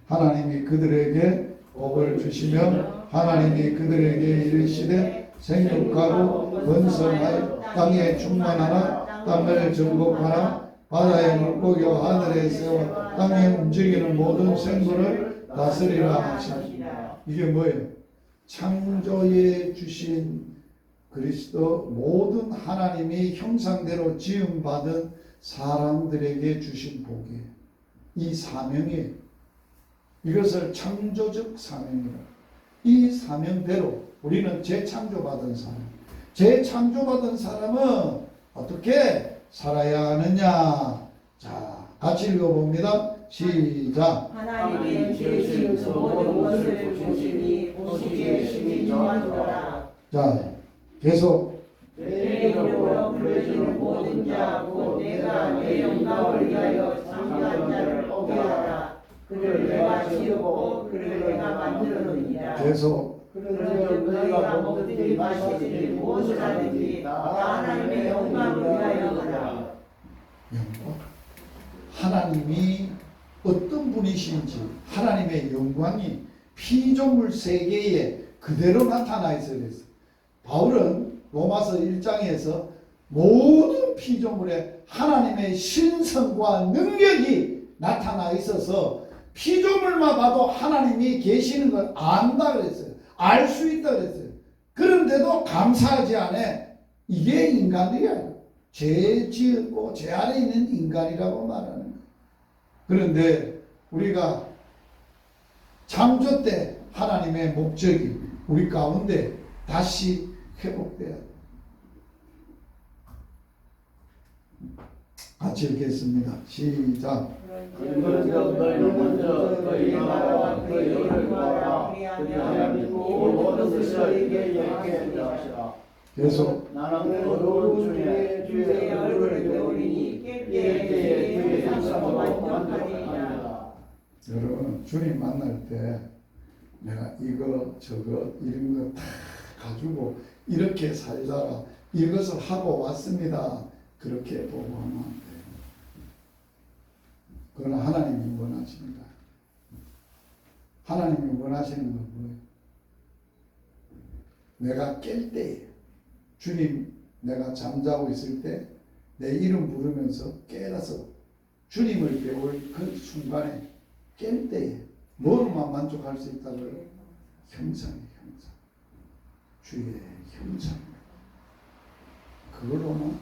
하나님이 그들에게 복을 주시며 하나님이 그들에게 이르시되 생육하고 번성하여 땅에 충만하라. 땅을 정복하라. 바다의 물고기와 하늘에 새와 땅에 움직이는 모든 생물을 다스리라 하시니라. 이게 뭐예요? 창조에 주신 그리스도 모든 하나님이 형상대로 지음받은 사람들에게 주신 복이에요. 이 사명이에요. 이것을 창조적 사명이라. 이 사명대로 우리는 재창조받은 사람. 재창조받은 사람은 어떻게 살아야 하느냐? 자, 같이 읽어봅니다. 시작. 하나님의 지으신 모든 것을 보시니 보시기에 심히 정하노라. 자, 계속. 내 이름으로 불러지는 모든 자고 내가 내 영광을 위하여 창조한 자를 오게 하라. 그를 내가 지었고 그를 내가 만들었느니라. 계속. 그러면 너희가 먹든지 마시든지 무엇을 하든지 다 하나님의 영광을 위하여 하라. 영광. 하나님이 어떤 분이신지 하나님의 영광이 피조물 세계에 그대로 나타나 있어야 됐어요. 바울은 로마서 1장에서 모든 피조물에 하나님의 신성과 능력이 나타나 있어서 피조물만 봐도 하나님이 계시는 걸 안다 그랬어요. 알 수 있다 그랬어요. 그런데도 감사하지 않아. 이게 인간들이야. 죄 지었고 죄 아래 있는 인간이라고 말하는 거예요. 그런데 우리가 창조 때 하나님의 목적이 우리 가운데 다시 회복돼야 돼요. 같이 읽겠습니다. 시작. 그러므로 너희는 먼저 너희 나라와 그 의를 구하라. 그리하면 모든 것을 너희에게 영하게 하시라. 계속. 나는 어두운 중에 주의 얼굴을 배우리니 깨끗게 주의 형상으로 만족하리라. 여러분, 주님 만날 때 내가 이거 저거 이런 거 다 가지고 이렇게 살다가 이것을 하고 왔습니다. 그렇게 보고하면 안 돼요. 그건 하나님이 원하십니다. 하나님이 원하시는 건 뭐예요? 내가 깰 때예요. 주님, 내가 잠자고 있을 때 내 이름 부르면서 깨어서 주님을 배울 그 순간에 깰 때에 뭐로만 만족할 수 있다고요? 형상이에요, 형상. 주의 형상. 그걸로만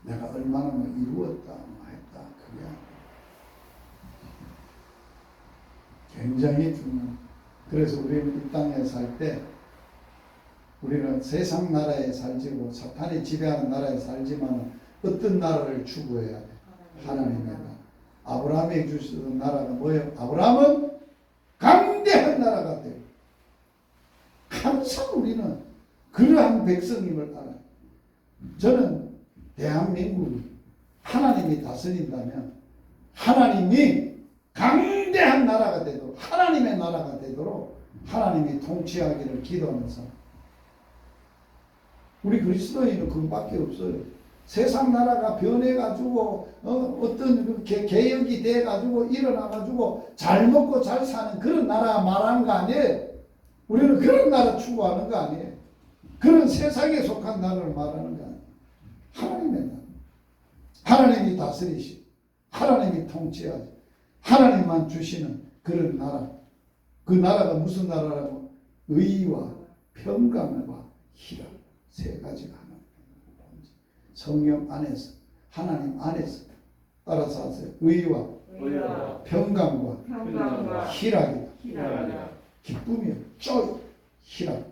내가 얼마나 이루었다, 했다, 그게 굉장히 중요한. 그래서 우리는 이 땅에 살 때 우리는 세상 나라에 살지고 사탄이 지배하는 나라에 살지만 어떤 나라를 추구해야 돼? 하나님의 나라. 아브라함에게 주시던 나라가 뭐예요? 아브라함은 강대한 나라가 돼요. 항상 우리는 그러한 백성임을 알아요. 저는 대한민국이 하나님이 다스린다면 하나님이 강대한 나라가 되도록, 하나님의 나라가 되도록 하나님이 통치하기를 기도하면서, 우리 그리스도인은 그것밖에 없어요. 세상 나라가 변해가지고 어떤 그 개혁이 돼가지고 일어나가지고 잘 먹고 잘 사는 그런 나라 말하는 거 아니에요. 우리는 그런 나라 추구하는 거 아니에요. 그런 세상에 속한 나라를 말하는 거 아니에요. 하나님의 나라, 하나님이 다스리시고 하나님이 통치하지, 하나님만 주시는 그런 나라. 그 나라가 무슨 나라라고? 의와 평강과 희락, 세 가지가 하나. 성령 안에서, 하나님 안에서 따라서 하세요. 의와 평강과 희락이다. 기쁨이요, joy, 희락.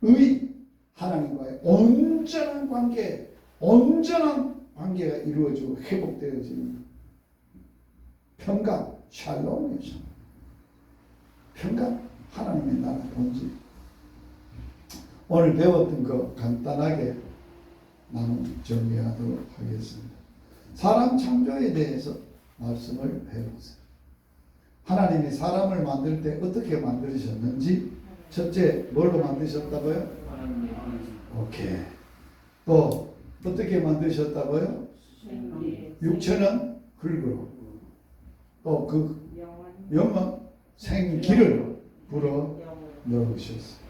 의, 하나님과의 온전한 관계가 이루어지고 회복되어지는 평강, 샬롬이죠. 평강, 하나님의 나라 본질. 오늘 배웠던 거 간단하게 나는 정리하도록 하겠습니다. 사람 창조에 대해서 말씀을 해보세요. 하나님이 사람을 만들 때 어떻게 만드셨는지, 첫째 뭘로 만드셨다고요? 오케이. 또 어떻게 만드셨다고요? 육체는 흙으로, 또 그 영은 생기를 불어 넣으셨어요.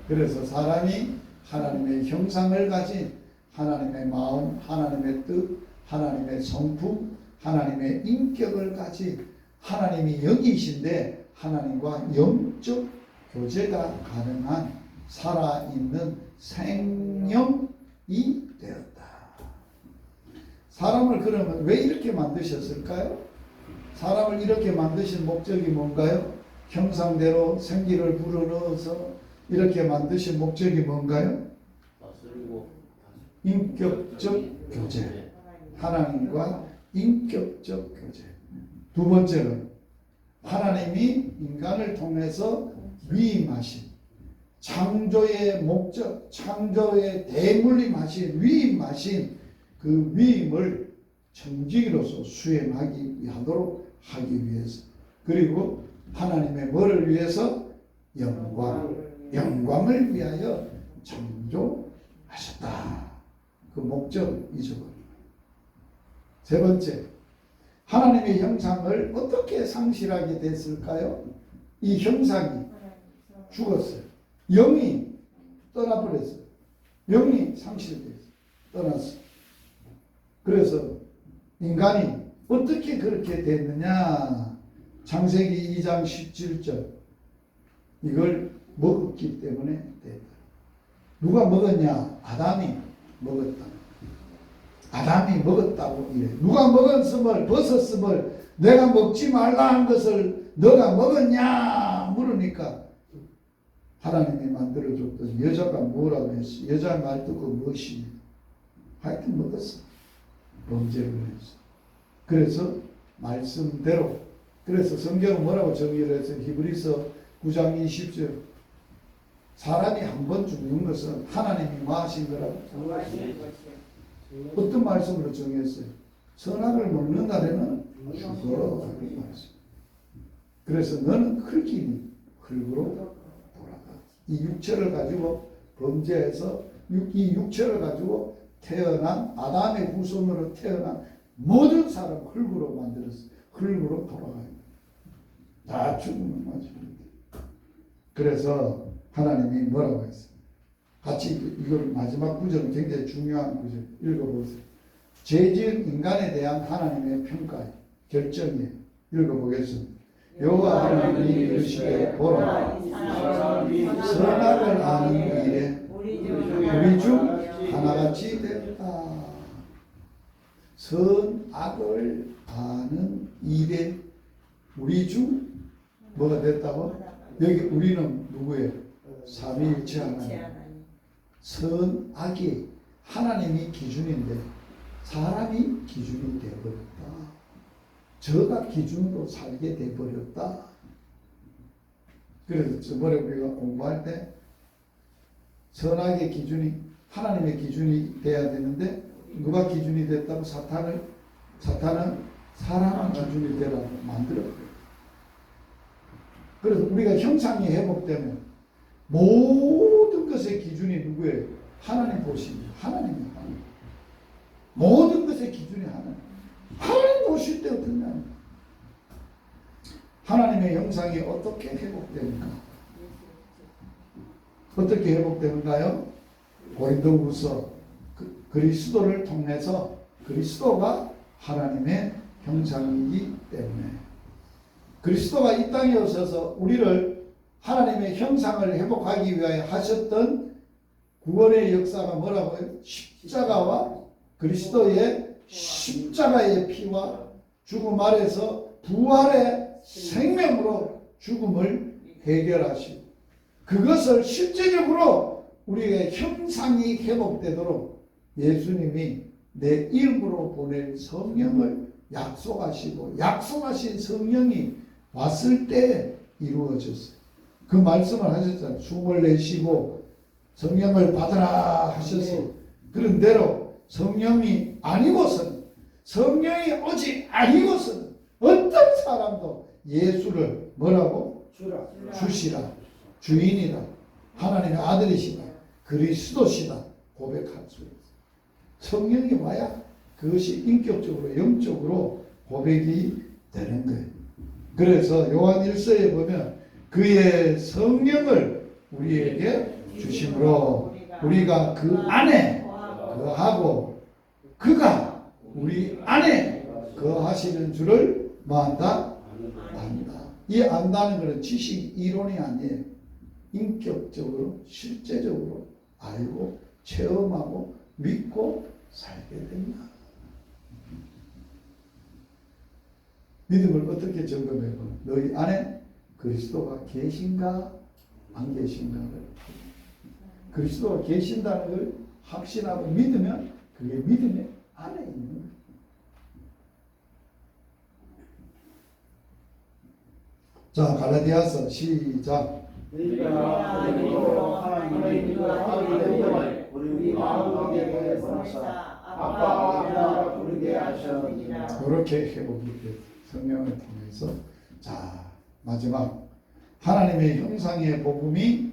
그래서 사람이 하나님의 형상을 가진 하나님의 마음, 하나님의 뜻, 하나님의 성품, 하나님의 인격을 가진 하나님이 영이신데 하나님과 영적 교제가 가능한 살아있는 생명이 되었다. 사람을 그러면 왜 이렇게 만드셨을까요? 사람을 이렇게 만드신 목적이 뭔가요? 형상대로 생기를 불어넣어서 이렇게 만드신 목적이 뭔가요? 인격적 교제. 하나님과 인격적 교제. 두 번째는 하나님이 인간을 통해서 위임하신, 창조의 목적, 창조의 대물림하신, 위임하신 그 위임을 청지기로서 수행하기 하도록 하기 위해서, 그리고 하나님의 뭐를 위해서? 영광을 위하여 창조하셨다. 그 목적을 잊어버립니다. 세 번째, 하나님의 형상을 어떻게 상실하게 됐을까요? 이 형상이 죽었어요. 영이 떠나버렸어요. 영이 상실됐어요. 떠났어요. 그래서 인간이 어떻게 그렇게 됐느냐? 창세기 2장 17절, 이걸 먹었기 때문에 됐다. 누가 먹었냐? 아담이 먹었다. 아담이 먹었다고 이래. 누가 먹었음을, 벗었음을, 내가 먹지 말라 한 것을 너가 먹었냐 물으니까 하나님이 만들어줬던 여자가 뭐라고 했어? 여자 말 듣고 무엇이? 하여튼 먹었어. 범죄를 했어. 그래서 말씀대로, 그래서 성경은 뭐라고 정의를 해서 히브리서 9장 20절, 사람이 한 번 죽는 것은 하나님이 뭐 하신 거라고? 어떤 말씀으로 정했어요? 선악을 먹는 날에는 죽어. 그래서 너는 흙이니 흙으로 돌아가. 이 육체를 가지고 범죄해서 이 육체를 가지고 태어난 아담의 후손으로 태어난 모든 사람 흙으로 만들었어요. 흙으로 돌아가요. 다 죽으면 마칩니다. 그래서 하나님이 뭐라고 했어요? 같이 이걸 마지막 구절은 굉장히 중요한 구절 읽어보세요. 죄지은 인간에 대한 하나님의 평가예요. 결정이에요. 읽어보겠습니다. 여호와 하나님이 이르시되 보라, 선악을 아는 일에 우리 중 하나같이 되었다. 선악을 아는 일에 우리 중 뭐가 됐다고? 여기 우리는 누구예요? 삼위일체 하나님. 선악이 하나님이 기준인데 사람이 기준이 되어버렸다. 저가 기준으로 살게 돼버렸다. 그래서 저번에 우리가 공부할 때 선악의 기준이 하나님의 기준이 돼야 되는데 누가 기준이 됐다고? 사탄은 사람의 기준이 되라고 만들었고요. 그래서 우리가 형상이 회복되면 모든 것의 기준이 누구예요? 하나님 보십니다. 하나님이 하나님. 모든 것의 기준이 하나님. 하나님 보실 때 어떠냐? 하나님의 형상이 어떻게 회복됩니까? 어떻게 회복되는가요? 고린도후서 그리스도를 통해서 그리스도가 하나님의 형상이기 때문에 그리스도가 이 땅에 오셔서 우리를 하나님의 형상을 회복하기 위하여 하셨던 구원의 역사가 뭐라고요? 십자가와 그리스도의 십자가의 피와 죽음 아래서 부활의 생명으로 죽음을 해결하시고 그것을 실제적으로 우리의 형상이 회복되도록 예수님이 내 이름으로 보낼 성령을 약속하시고 약속하신 성령이 왔을 때 이루어졌어요. 그 말씀을 하셨잖아요. 숨을 내쉬고 성령을 받아라 하셨어요. 그런 대로 성령이 아니고서는 성령이 오지 아니고서는 어떤 사람도 예수를 뭐라고? 주시라. 주인이다. 하나님의 아들이시다. 그리스도시다. 고백할 수 있어요. 성령이 와야 그것이 인격적으로 영적으로 고백이 되는 거예요. 그래서 요한 1서에 보면 그의 성령을 우리에게 주심으로 우리가 그 안에 거하고 그가 우리 안에 거하시는 줄을 뭐한다? 안다. 이 안다는 것은 지식 이론이 아니에요. 인격적으로 실제적으로 알고 체험하고 믿고 살게 된다. 믿음을 어떻게 점검해보면 너희 안에 그리스도가 계신가 안 계신가를 그리스도가 계신다는 걸 확신하고 믿으면 그게 믿음의 안에 있는 거예요. 자, 갈라디아서 시작. 너희가 믿음으로 하나님의 믿음을 하게 되면 우리 마음속에 보내사 아빠 아버지라 부르게 하셨느니라. 그렇게 회복이 돼요. 성령을 통해서. 자, 마지막 하나님의 형상의 복음이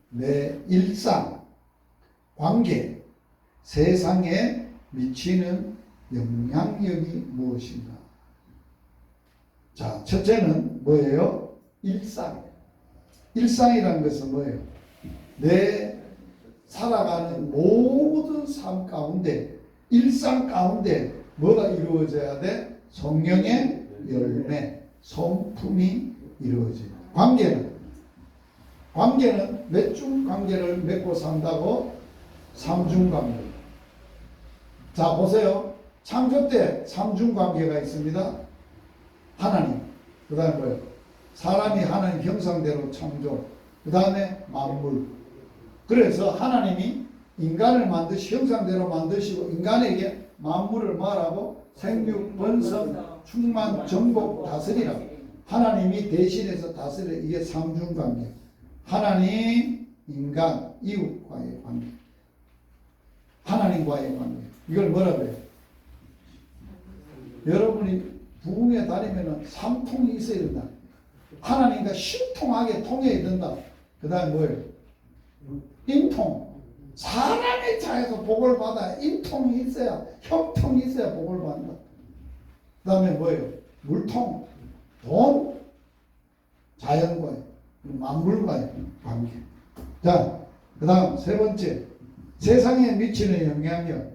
내 일상, 관계, 세상에 미치는 영향력이 무엇인가? 자, 첫째는 뭐예요? 일상. 일상이라는 것은 뭐예요? 내 살아가는 모든 삶 가운데, 일상 가운데 뭐가 이루어져야 돼? 성령의 열매, 성품이 이루어져요. 관계는 몇 중 관계를 맺고 산다고? 삼중 관계. 자, 보세요. 창조 때 삼중 관계가 있습니다. 하나님, 그 다음에 뭐예요? 사람이 하나님 형상대로 창조, 그 다음에 만물. 그래서 하나님이 인간을 형상대로 만드시고 인간에게 만물을 말하고 생육, 번성, 충만, 정복, 다스리라. 하나님이 대신해서 다스려. 이게 삼중관계. 하나님, 인간, 이웃과의 관계. 하나님과의 관계. 이걸 뭐라고 해요? 여러분이 부흥에 다니면 삼통이 있어야 된다. 하나님과 신통하게 통해야 된다. 그 다음에 뭐예요? 인통. 사람의 자에서 복을 받아 인통이 있어야, 형통이 있어야 복을 받는다. 그 다음에 뭐예요? 물통. 돈. 자연과의, 만물과의 관계. 자, 그 다음 세 번째. 세상에 미치는 영향력.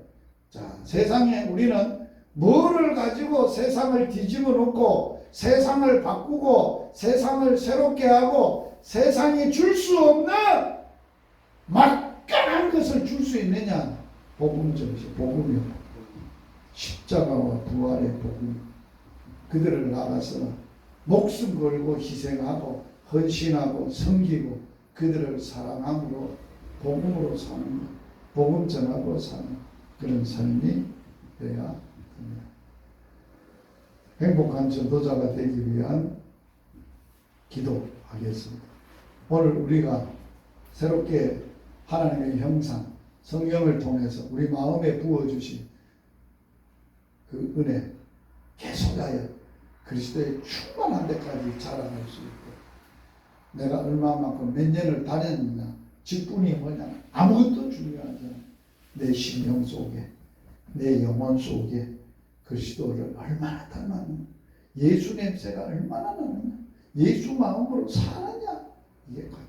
자, 세상에 우리는 뭐를 가지고 세상을 뒤집어 놓고 세상을 바꾸고 세상을 새롭게 하고 세상이 줄 수 없는 막강한 것을 줄 수 있느냐? 복음 정신, 복음이요. 십자가와 부활의 복음. 그들을 나가서 목숨 걸고 희생하고 헌신하고 섬기고 그들을 사랑함으로 복음으로 사는 것, 복음 전하고 사는 그런 삶이 되어야 합니다. 행복한 전도자가 되기 위한 기도하겠습니다. 오늘 우리가 새롭게 하나님의 형상, 성령을 통해서 우리 마음에 부어주신 그 은혜 계속하여 그리스도의 충만한 데까지 자라갈 수 있고, 내가 얼마만큼 몇 년을 다녔느냐, 직분이 뭐냐, 아무것도 중요하지 않아. 내 심령 속에, 내 영혼 속에 그리스도를 얼마나 닮았느냐, 예수 냄새가 얼마나 나느냐, 예수 마음으로 사느냐, 이게 관건이에요.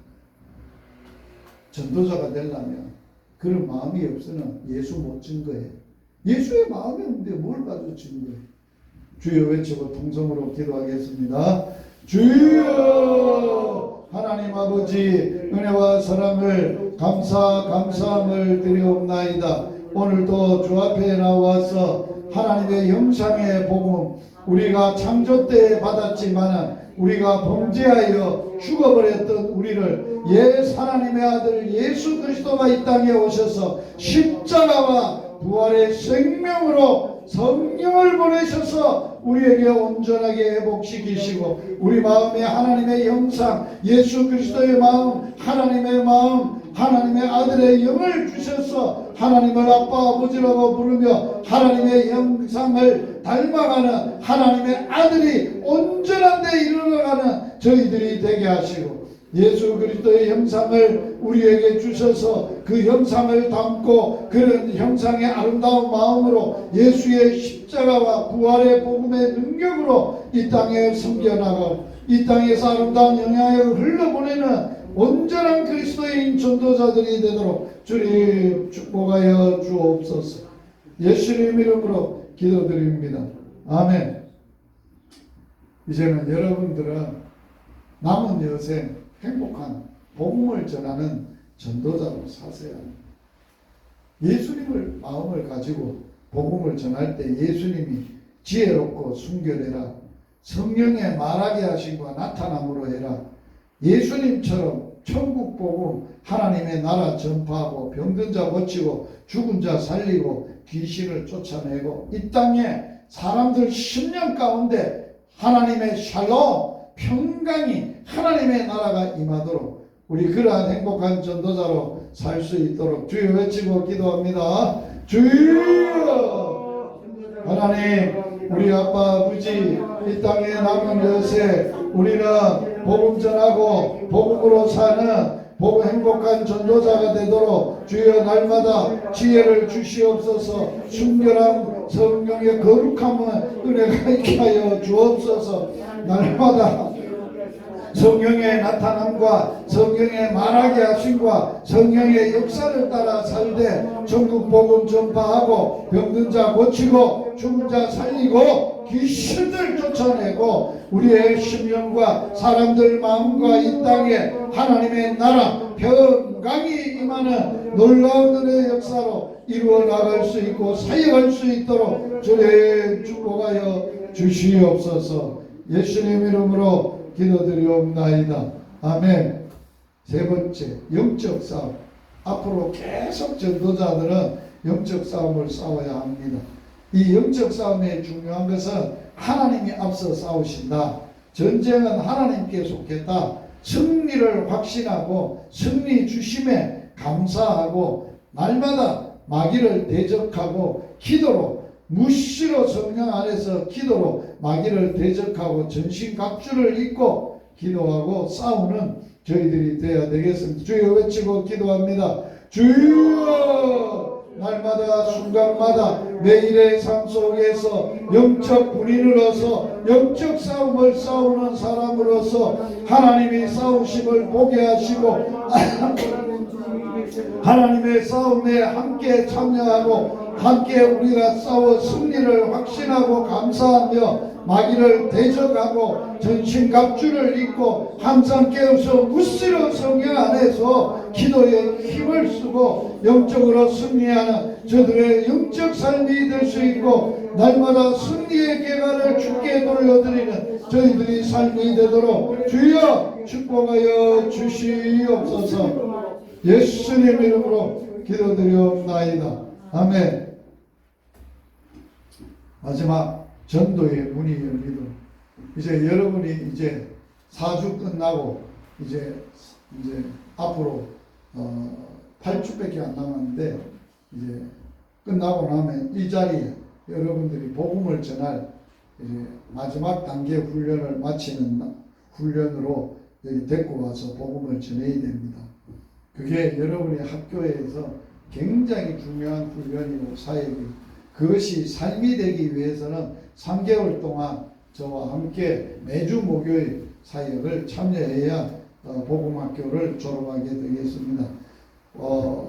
전도자가 되려면 그런 마음이 없으면 예수 못 증거해. 예수의 마음이 없는데 뭘 가지고 증거해? 주여 외치고 통성으로 기도하겠습니다. 주여, 하나님 아버지, 은혜와 사랑을 감사함을 드리옵나이다. 오늘도 주 앞에 나와서 하나님의 형상의 복음, 우리가 창조 때 받았지만 우리가 범죄하여 죽어버렸던 우리를 옛 하나님의 아들 예수 그리스도가 이 땅에 오셔서 십자가와 부활의 생명으로 성령을 보내셔서 우리에게 온전하게 회복시키시고, 우리 마음에 하나님의 형상, 예수 그리스도의 마음, 하나님의 마음, 하나님의 아들의 영을 주셔서 하나님을 아빠 아버지라고 부르며 하나님의 형상을 닮아가는 하나님의 아들이 온전한 데 이르러가는 저희들이 되게 하시고, 예수 그리스도의 형상을 우리에게 주셔서 그 형상을 담고 그런 형상의 아름다운 마음으로 예수의 십자가와 부활의 복음의 능력으로 이 땅에 섬겨나가고 이 땅에서 아름다운 영향을 흘러보내는 온전한 그리스도인 전도자들이 되도록 주님 축복하여 주옵소서. 예수님 이름으로 기도드립니다. 아멘. 이제는 여러분들은 남은 여생 행복한 복음을 전하는 전도자로 사세요. 예수님을 마음을 가지고 복음을 전할 때 예수님이 지혜롭고 순결해라, 성령의 말하게 하심과 나타남으로 해라, 예수님처럼 천국 복음 하나님의 나라 전파하고 병든 자 고치고 죽은 자 살리고 귀신을 쫓아내고 이 땅에 사람들 심령 가운데 하나님의 샬롬 평강이 하나님의 나라가 임하도록 우리 그러한 행복한 전도자로 살 수 있도록 주여 외치고 기도합니다. 주여, 하나님, 우리 아빠 아버지 이 땅에 남은 여세 우리는 복음 전하고 복음으로 사는 복음 행복한 전도자가 되도록 주여 날마다 지혜를 주시옵소서. 순결한 성령의 거룩함은 은혜가 있게 하여 주옵소서. 날마다 성령의 나타남과 성령의 말하게 하심과 성령의 역사를 따라 살되 전국 복음 전파하고 병든 자 고치고 죽은 자 살리고 귀신들 쫓아내고 우리의 심령과 사람들 마음과 이 땅에 하나님의 나라 평강이 임하는 놀라운 은혜의 역사로 이루어 나갈 수 있고 사역할 수 있도록 주의 축복하여 주시옵소서. 예수님 이름으로 기도드리옵나이다. 아멘. 세 번째, 영적 싸움. 앞으로 계속 전도자들은 영적 싸움을 싸워야 합니다. 이 영적 싸움의 중요한 것은 하나님이 앞서 싸우신다. 전쟁은 하나님께 속했다. 승리를 확신하고 승리 주심에 감사하고 날마다 마귀를 대적하고 기도로 무시로 성령 안에서 기도로 마귀를 대적하고 전신갑주를 입고 기도하고 싸우는 저희들이 되어야 되겠습니다. 주여 외치고 기도합니다. 주여, 날마다 순간마다 매일의 삶 속에서 영적 군인으로서 영적 싸움을 싸우는 사람으로서 하나님이 싸우심을 보게 하시고 하나님의 싸움에 함께 참여하고 함께 우리가 싸워 승리를 확신하고 감사하며 마귀를 대적하고 전신갑주를 입고 항상 깨어서 무시로 성령 안에서 기도에 힘을 쓰고 영적으로 승리하는 저들의 영적 삶이 될 수 있고 날마다 승리의 계가를 주께 돌려드리는 저희들이 삶이 되도록 주여 축복하여 주시옵소서. 예수님 이름으로 기도드리옵나이다. 아멘. 마지막 전도의 문이 열리도록 이제 여러분이 이제 4주 끝나고 이제 앞으로 8주밖에 안 남았는데 이제 끝나고 나면 이 자리에 여러분들이 복음을 전할 이제 마지막 단계 훈련을 마치는 훈련으로 여기 데리고 와서 복음을 전해야 됩니다. 그게 여러분의 학교에서 굉장히 중요한 훈련이고 사역이고 그것이 삶이 되기 위해서는 3개월 동안 저와 함께 매주 목요일 사역을 참여해야 복음학교를 졸업하게 되겠습니다.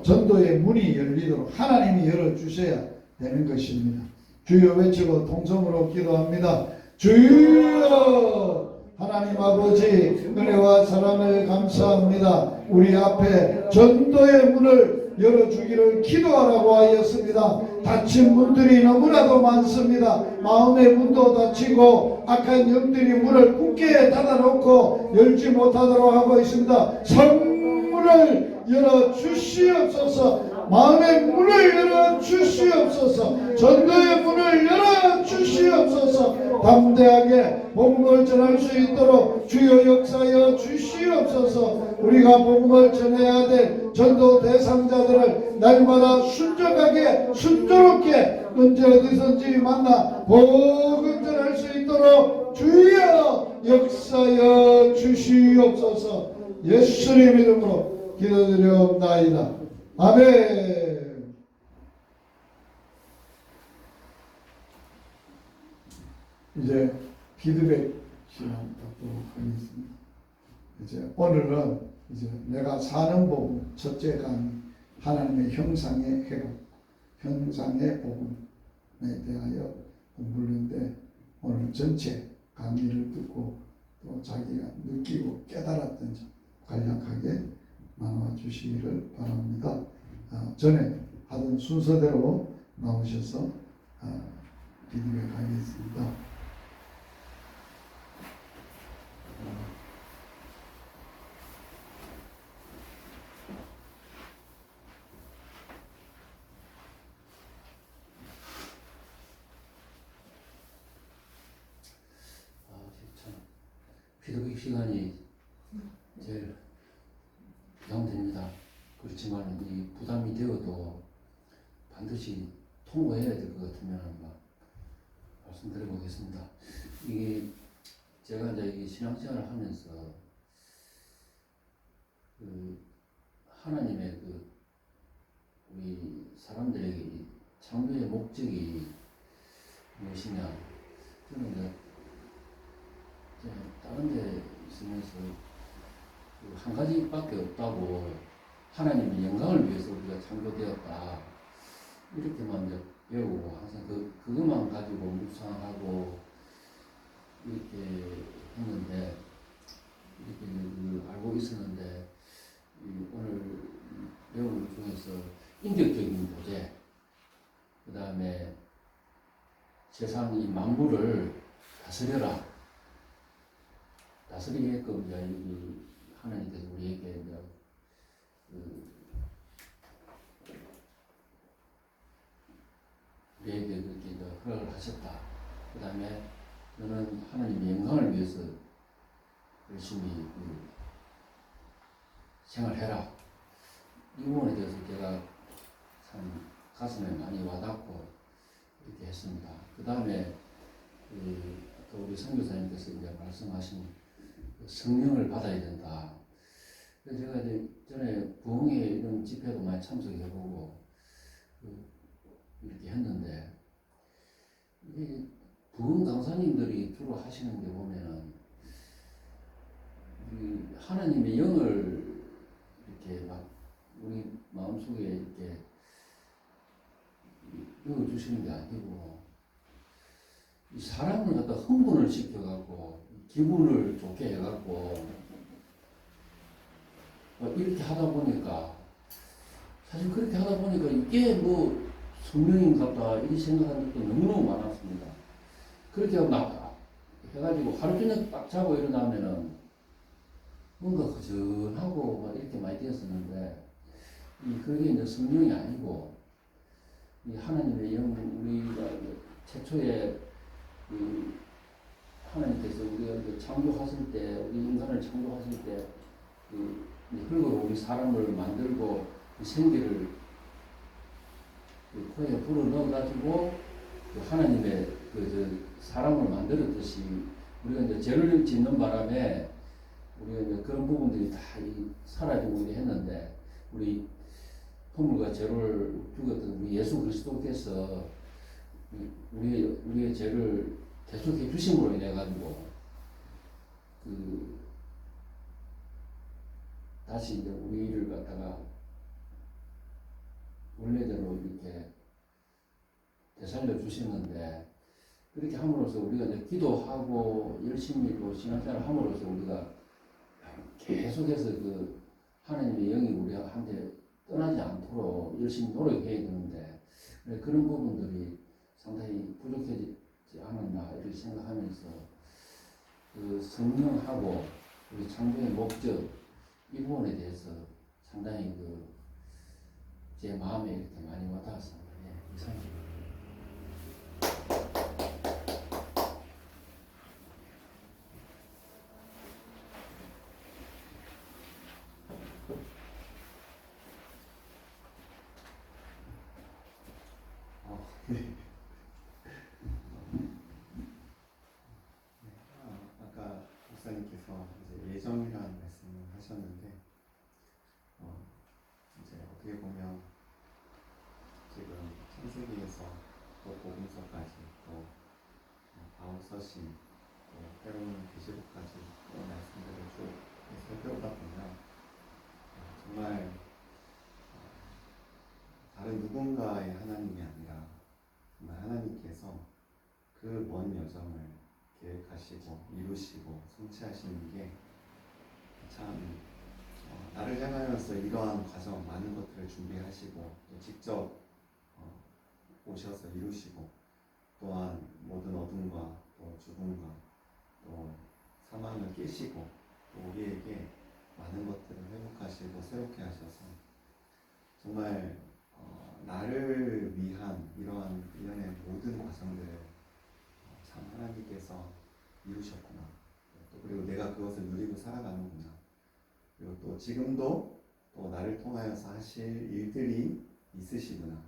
전도의 문이 열리도록 하나님이 열어주셔야 되는 것입니다. 주여 외치고 통성으로 기도합니다. 주여 하나님 아버지 은혜와 사랑을 감사합니다. 우리 앞에 전도의 문을 열어주기를 기도하라고 하였습니다. 닫힌 문들이 너무나도 많습니다. 마음의 문도 닫히고 악한 영들이 문을 굳게 닫아놓고 열지 못하도록 하고 있습니다. 성문을 열어주시옵소서. 마음의 문을 열어주시옵소서. 전도의 문을 열어주시옵소서. 담대하게 복음을 전할 수 있도록 주여 역사여 주시옵소서. 우리가 복음을 전해야 될 전도 대상자들을 날마다 순종하게 순조롭게 언제 어디선지 만나 복음 전할 수 있도록 주여 역사여 주시옵소서. 예수님 이름으로 기도드려옵나이다. 아멘. 이제 피드백 시간 갖도록 하겠습니다. 이제 오늘은 이제 내가 사는 복음 첫째 강의 하나님의 형상의 회복, 형상의 복음에 대하여 공부를 했는데 오늘 전체 강의를 듣고 또 자기가 느끼고 깨달았던 점 간략하게 나눠 주시기를 바랍니다. 전에 하던 순서대로 나오셔서 피드백 하겠습니다. 피드백 시간이 제일 부담됩니다. 그렇지만 이 부담이 되어도 반드시 통과해야 될 것 같으면 말씀드려보겠습니다. 이게 제가 이제 이 신앙생활을 하면서 그 하나님의 그 우리 사람들에게 창조의 목적이 무엇이냐, 저는 이제 다른 데 있으면서 한 가지밖에 없다고, 하나님의 영광을 위해서 우리가 창조되었다 이렇게만 이제 배우고 항상 그것만 가지고 묵상하고 이렇게 했는데, 이렇게 알고 있었는데 오늘 배우는 것 중에서 인격적인 보재, 그 다음에 세상 이 만물을 다스리게끔 이제 하나님께서 우리에게 이제 우리에게 그렇게 이제 허락을 하셨다. 그 다음에 너는 하나님의 영광을 위해서 열심히 생활해라. 이 부분에 대해서 제가 참 가슴에 많이 와닿고 이렇게 했습니다. 그 다음에 또 우리 선교사님께서 이제 말씀하신 성령을 받아야 된다. 그래서 제가 이제 전에 부흥회 이런 집회도 많이 참석해보고 이렇게 했는데, 이 부흥 강사님들이 주로 하시는 게 보면은 하나님의 영을 이렇게 막 우리 마음속에 이렇게 넣어주시는 게 아니고, 이 사람을 갖다 흥분을 시켜갖고 기분을 좋게 해갖고 이렇게 하다 보니까, 사실 그렇게 하다 보니까 이게 뭐 성령인갑다 이렇게 생각하는 것도 너무너무 많았습니다. 그렇게 막 해가지고 하루 종일 딱 자고 일어나면은 뭔가 허전하고 막 이렇게 많이 되었었는데, 그게 이제 성령이 아니고 이 하나님의 영, 우리가 최초에 그 하나님께서 우리가 그 창조하실 때, 우리 인간을 창조하실 때, 그 흙으로 우리 사람을 만들고 그 생기를 그 코에 불어 넣어가지고 그 하나님의 사람을 만들었듯이 우리가 이제 죄를 짓는 바람에 우리가 이제 그런 부분들이 다 사라지고 했는데 우리 허물과 죄를 죽었던 우리 예수 그리스도께서 우리의 죄를 대속해 주심으로 인해 가지고 그 다시 이제 우리를 갖다가 원래대로 이렇게 되살려 주시는데 그렇게 함으로써 우리가 이제 기도하고 열심히 또 신앙생활을 함으로써 우리가 계속해서 그 하나님의 영이 우리한테 떠나지 않도록 열심히 노력해야 되는데 그런 부분들이 상당히 부족하지 않았나 이렇게 생각하면서 그 성령하고 우리 창조의 목적 이 부분에 대해서 상당히 제 마음에 이렇게 많이 와닿았습니다. 예, 이상입니다. 아까 목사님께서 이제 예정이라는 말씀을 하셨는데, 이제 어떻게 보면 지금 창세기에서 또 복음서까지 또 바울서신 또 때로는 계시록까지 또 말씀들을 쭉 살펴보다 보면 정말 다른 누군가의 하나님이 아니라 정말 하나님께서 그 먼 여정을 계획하시고 이루시고 성취하시는 게 참 나를 향하여서 이러한 과정 많은 것들을 준비하시고 또 직접 오셔서 이루시고 또한 모든 어둠과 또 죽음과 또 사망을 깨시고 또 우리에게 많은 것들을 회복하시고 새롭게 하셔서 정말 나를 위한 이러한 일련의 모든 과정들을 참 하나님께서 이루셨구나. 또 그리고 내가 그것을 누리고 살아가는구나. 그리고 또 지금도 또 나를 통하여서 하실 일들이 있으시구나.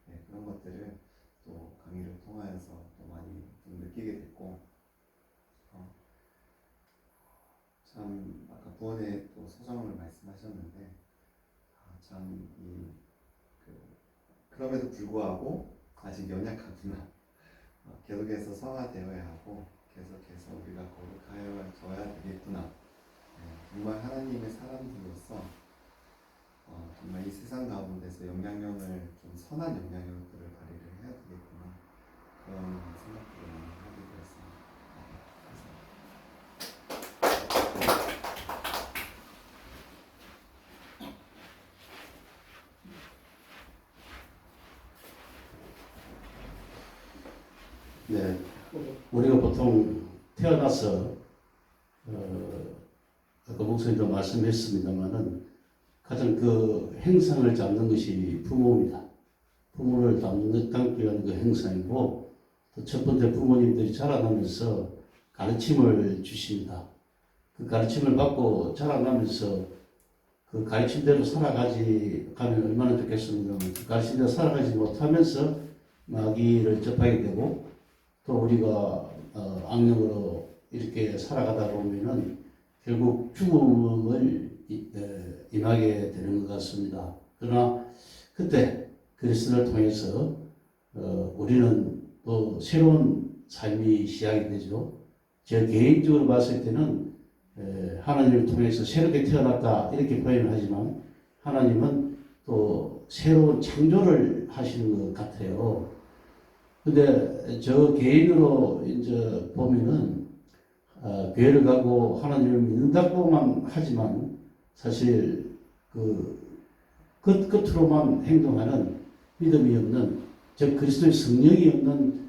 네, 그런 것들을 또 강의를 통하여서 또 많이 좀 느끼게 됐고, 참 아까 구원의 또 소정을 말씀하셨는데, 참 그럼에도 불구하고 아직 연약하구나. 계속해서 성화되어야 하고 계속해서 우리가 거룩하여져야 되겠구나. 정말 하나님의 사람들로서 정말 이 세상 가운데서 영향력을 좀 선한 영향력들을 발휘를 해야 되겠구나. 그런 생각들을 많이 하게 되었습니다. 네, 우리가 보통 태어나서 아까 목사님도 말씀했습니다만은 가장 그 행상을 잡는 것이 부모입니다. 부모를 담기 위한 그 행상이고 또 첫 번째 부모님들이 자라나면서 가르침을 주십니다. 그 가르침을 받고 자라나면서 그 가르침대로 살아가면 얼마나 좋겠습니까? 그 가르침대로 살아가지 못하면서 마귀를 접하게 되고 또 우리가 악령으로 이렇게 살아가다 보면은 결국 죽음을 임하게 되는 것 같습니다. 그러나 그때 그리스도를 통해서 우리는 또 새로운 삶이 시작이 되죠. 제 개인적으로 봤을 때는 하나님을 통해서 새롭게 태어났다 이렇게 표현을 하지만 하나님은 또 새로운 창조를 하시는 것 같아요. 근데 저 개인으로 이제 보면은 교회를 가고 하나님을 믿는다고만 하지만 사실 그 끝으로만 행동하는 믿음이 없는 즉 그리스도의 성령이 없는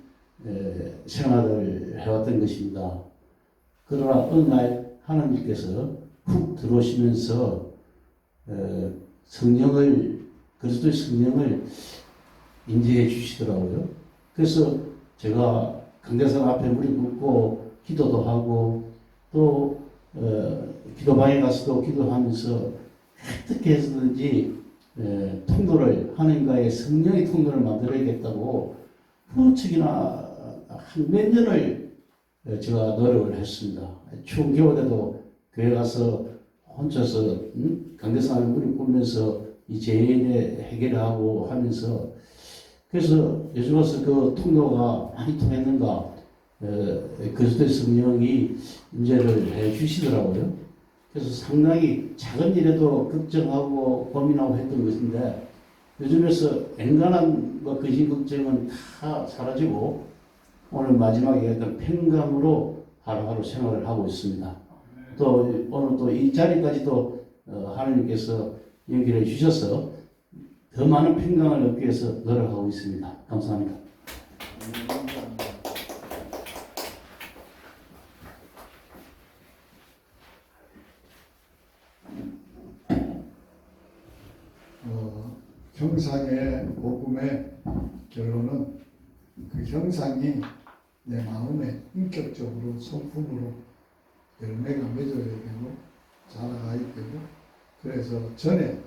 생활을 해왔던 것입니다. 그러나 어느 날 하나님께서 훅 들어오시면서 그리스도의 성령을 인재해 주시더라고요. 그래서 제가 강대상 앞에 무릎 꿇고 기도도 하고 또 기도방에 가서도 기도하면서 어떻게 해서든지 통로를 하나님과의 성령의 통로를 만들어야겠다고 후측이나 한 몇 년을 제가 노력을 했습니다. 추운 겨울에도 교회 가서 혼자서 강대상 앞에 무릎 꿇으면서 이 재인의 해결을 하고 하면서 그래서 요즘 와서 그 통로가 많이 통했는가 그리스도의 성령이 임재를 해 주시더라고요. 그래서 상당히 작은 일에도 걱정하고 고민하고 했던 것인데 요즘에서 엔간한 근심 걱정은 다 사라지고 오늘 마지막에 어떤 평강으로 하루하루 생활을 하고 있습니다. 또 오늘 또 이 자리까지도 하나님께서 연결해 주셔서 더 많은 평강을 얻기 위해서 노력하고 있습니다. 감사합니다. 형상의 복음의 결론은 그 형상이 내 마음에 인격적으로 성품으로 열매가 맺어야 되고 자라가야 되고 그래서 전에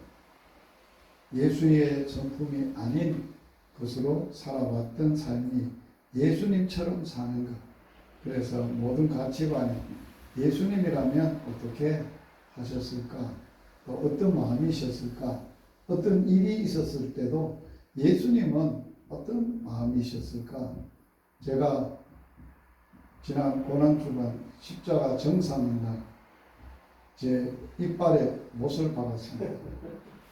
예수의 성품이 아닌 것으로 살아왔던 삶이 예수님처럼 사는 것. 그래서 모든 가치관이 예수님이라면 어떻게 하셨을까? 또 어떤 마음이셨을까? 어떤 일이 있었을 때도 예수님은 어떤 마음이셨을까? 제가 지난 고난주간 십자가 정상인 날 제 이빨에 못을 박았습니다.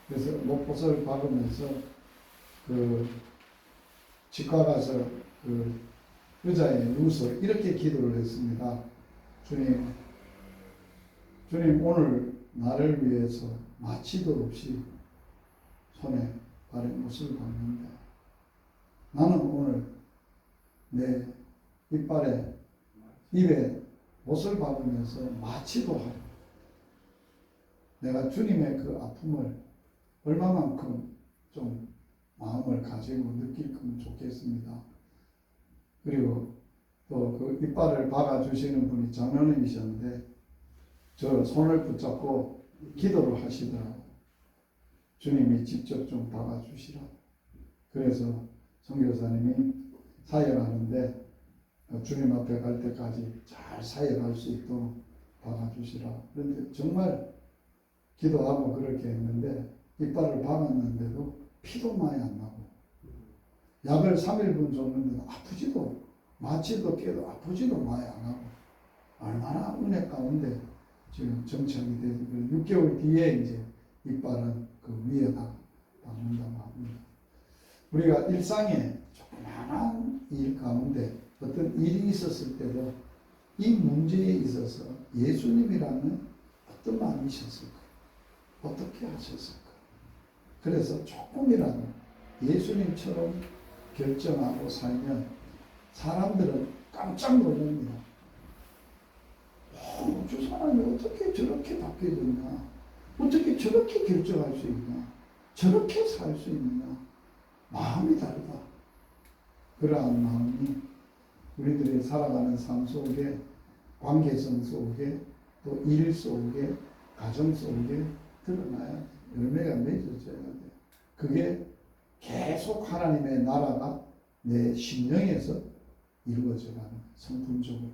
그래서 못을 박으면서 그 치과 가서 그 의자에 누워서 이렇게 기도를 했습니다. 주님 오늘 나를 위해서 마취도 없이 손에 발에 못을 박는다. 나는 오늘 내 이빨에 입에 못을 박으면서 마취도 하고 내가 주님의 그 아픔을 얼마만큼 좀 마음을 가지고 느낄 좋겠습니다. 그리고 또 그 이빨을 박아주시는 분이 장로님이셨는데 저 손을 붙잡고 기도를 하시더라고요. 주님이 직접 좀 박아주시라. 그래서 선교사님이 사역하는데 주님 앞에 갈 때까지 잘 사역할 수 있도록 박아주시라. 그런데 정말 기도하고 그렇게 했는데 이빨을 박았는데도 피도 많이 안 나고 약을 3일분 줬는데도 아프지도 마취도 깨도 아프지도 많이 안 하고 얼마나 은혜 가운데 지금 정착이 되고 6개월 뒤에 이제 이빨은 그 위에다 박는다고 합니다. 우리가 일상에 조그마한 일 가운데 어떤 일이 있었을 때도 이 문제에 있어서 예수님이라면 어떤 마음이셨을까? 어떻게 하셨을까? 그래서 조금이라도 예수님처럼 결정하고 살면 사람들은 깜짝 놀랍니다. 저 사람이 어떻게 저렇게 바뀌어졌나? 어떻게 저렇게 결정할 수 있나? 저렇게 살 수 있느냐? 마음이 다르다. 그러한 마음이 우리들이 살아가는 삶 속에 관계성 속에 또 일 속에 가정 속에 드러나야 열매가 맺어져야 돼. 그게 계속 하나님의 나라가 내 심령에서 이루어져가는 성품적으로.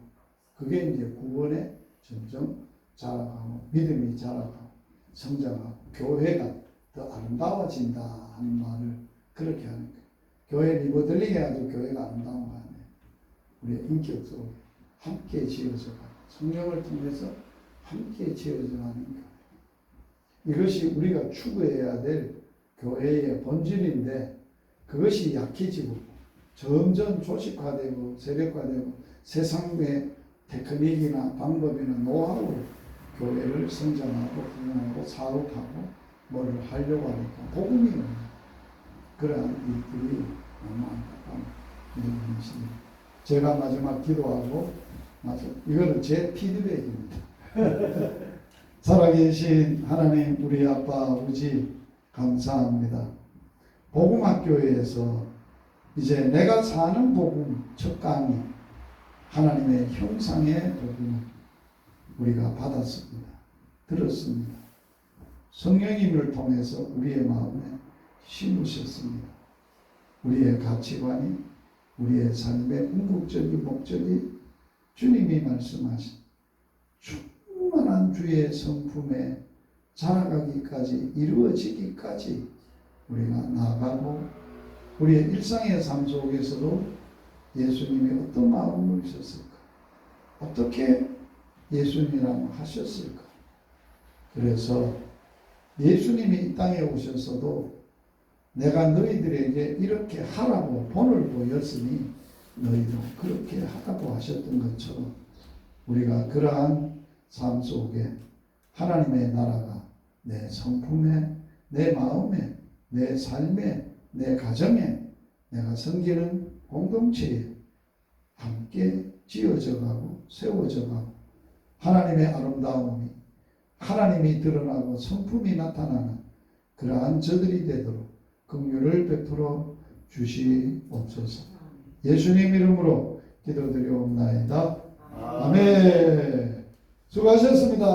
그게 이제 구원에 점점 자라가고 믿음이 자라가고 성장하고 교회가 더 아름다워진다 하는 말을 그렇게 하는 거예요. 교회 리모델링 해가지고 교회가 아름다운 거 아니에요. 우리의 인격 속에 함께 지어져가고 성령을 통해서 함께 지어져가는 거예요. 이것이 우리가 추구해야 될 교회의 본질인데 그것이 약해지고 점점 조직화되고 세력화되고 세상의 테크닉이나 방법이나 노하우로 교회를 성장하고 운영하고 사업하고 뭐를 하려고 하니까 복음이 없는 그러한 일들이 너무 안타까운 일인 것입니다. 제가 마지막 기도하고 이거는 제 피드백입니다. 살아계신 하나님 우리 아빠 아버지 감사합니다. 복음학교에서 이제 내가 사는 복음 첫 강의 하나님의 형상의 복음을 우리가 받았습니다. 들었습니다. 성령님을 통해서 우리의 마음에 심으셨습니다. 우리의 가치관이, 우리의 삶의 궁극적인 목적이 주님이 말씀하신 충만한 주의 성품에 자라가기까지, 이루어지기까지 우리가 나아가고, 우리의 일상의 삶 속에서도 예수님이 어떤 마음을 주셨을까? 어떻게 예수님이라고 하셨을까? 그래서 예수님이 이 땅에 오셔서도 내가 너희들에게 이렇게 하라고 본을 보였으니 너희도 그렇게 하라고 하셨던 것처럼 우리가 그러한 삶 속에 하나님의 나라가 내 성품에, 내 마음에, 내 삶에, 내 가정에, 내가 섬기는 공동체에 함께 지어져 가고 세워져 가고 하나님의 아름다움이, 하나님이 드러나고 성품이 나타나는 그러한 저들이 되도록 긍휼을 베풀어 주시옵소서. 예수님 이름으로 기도드리옵나이다. 아멘. 수고하셨습니다.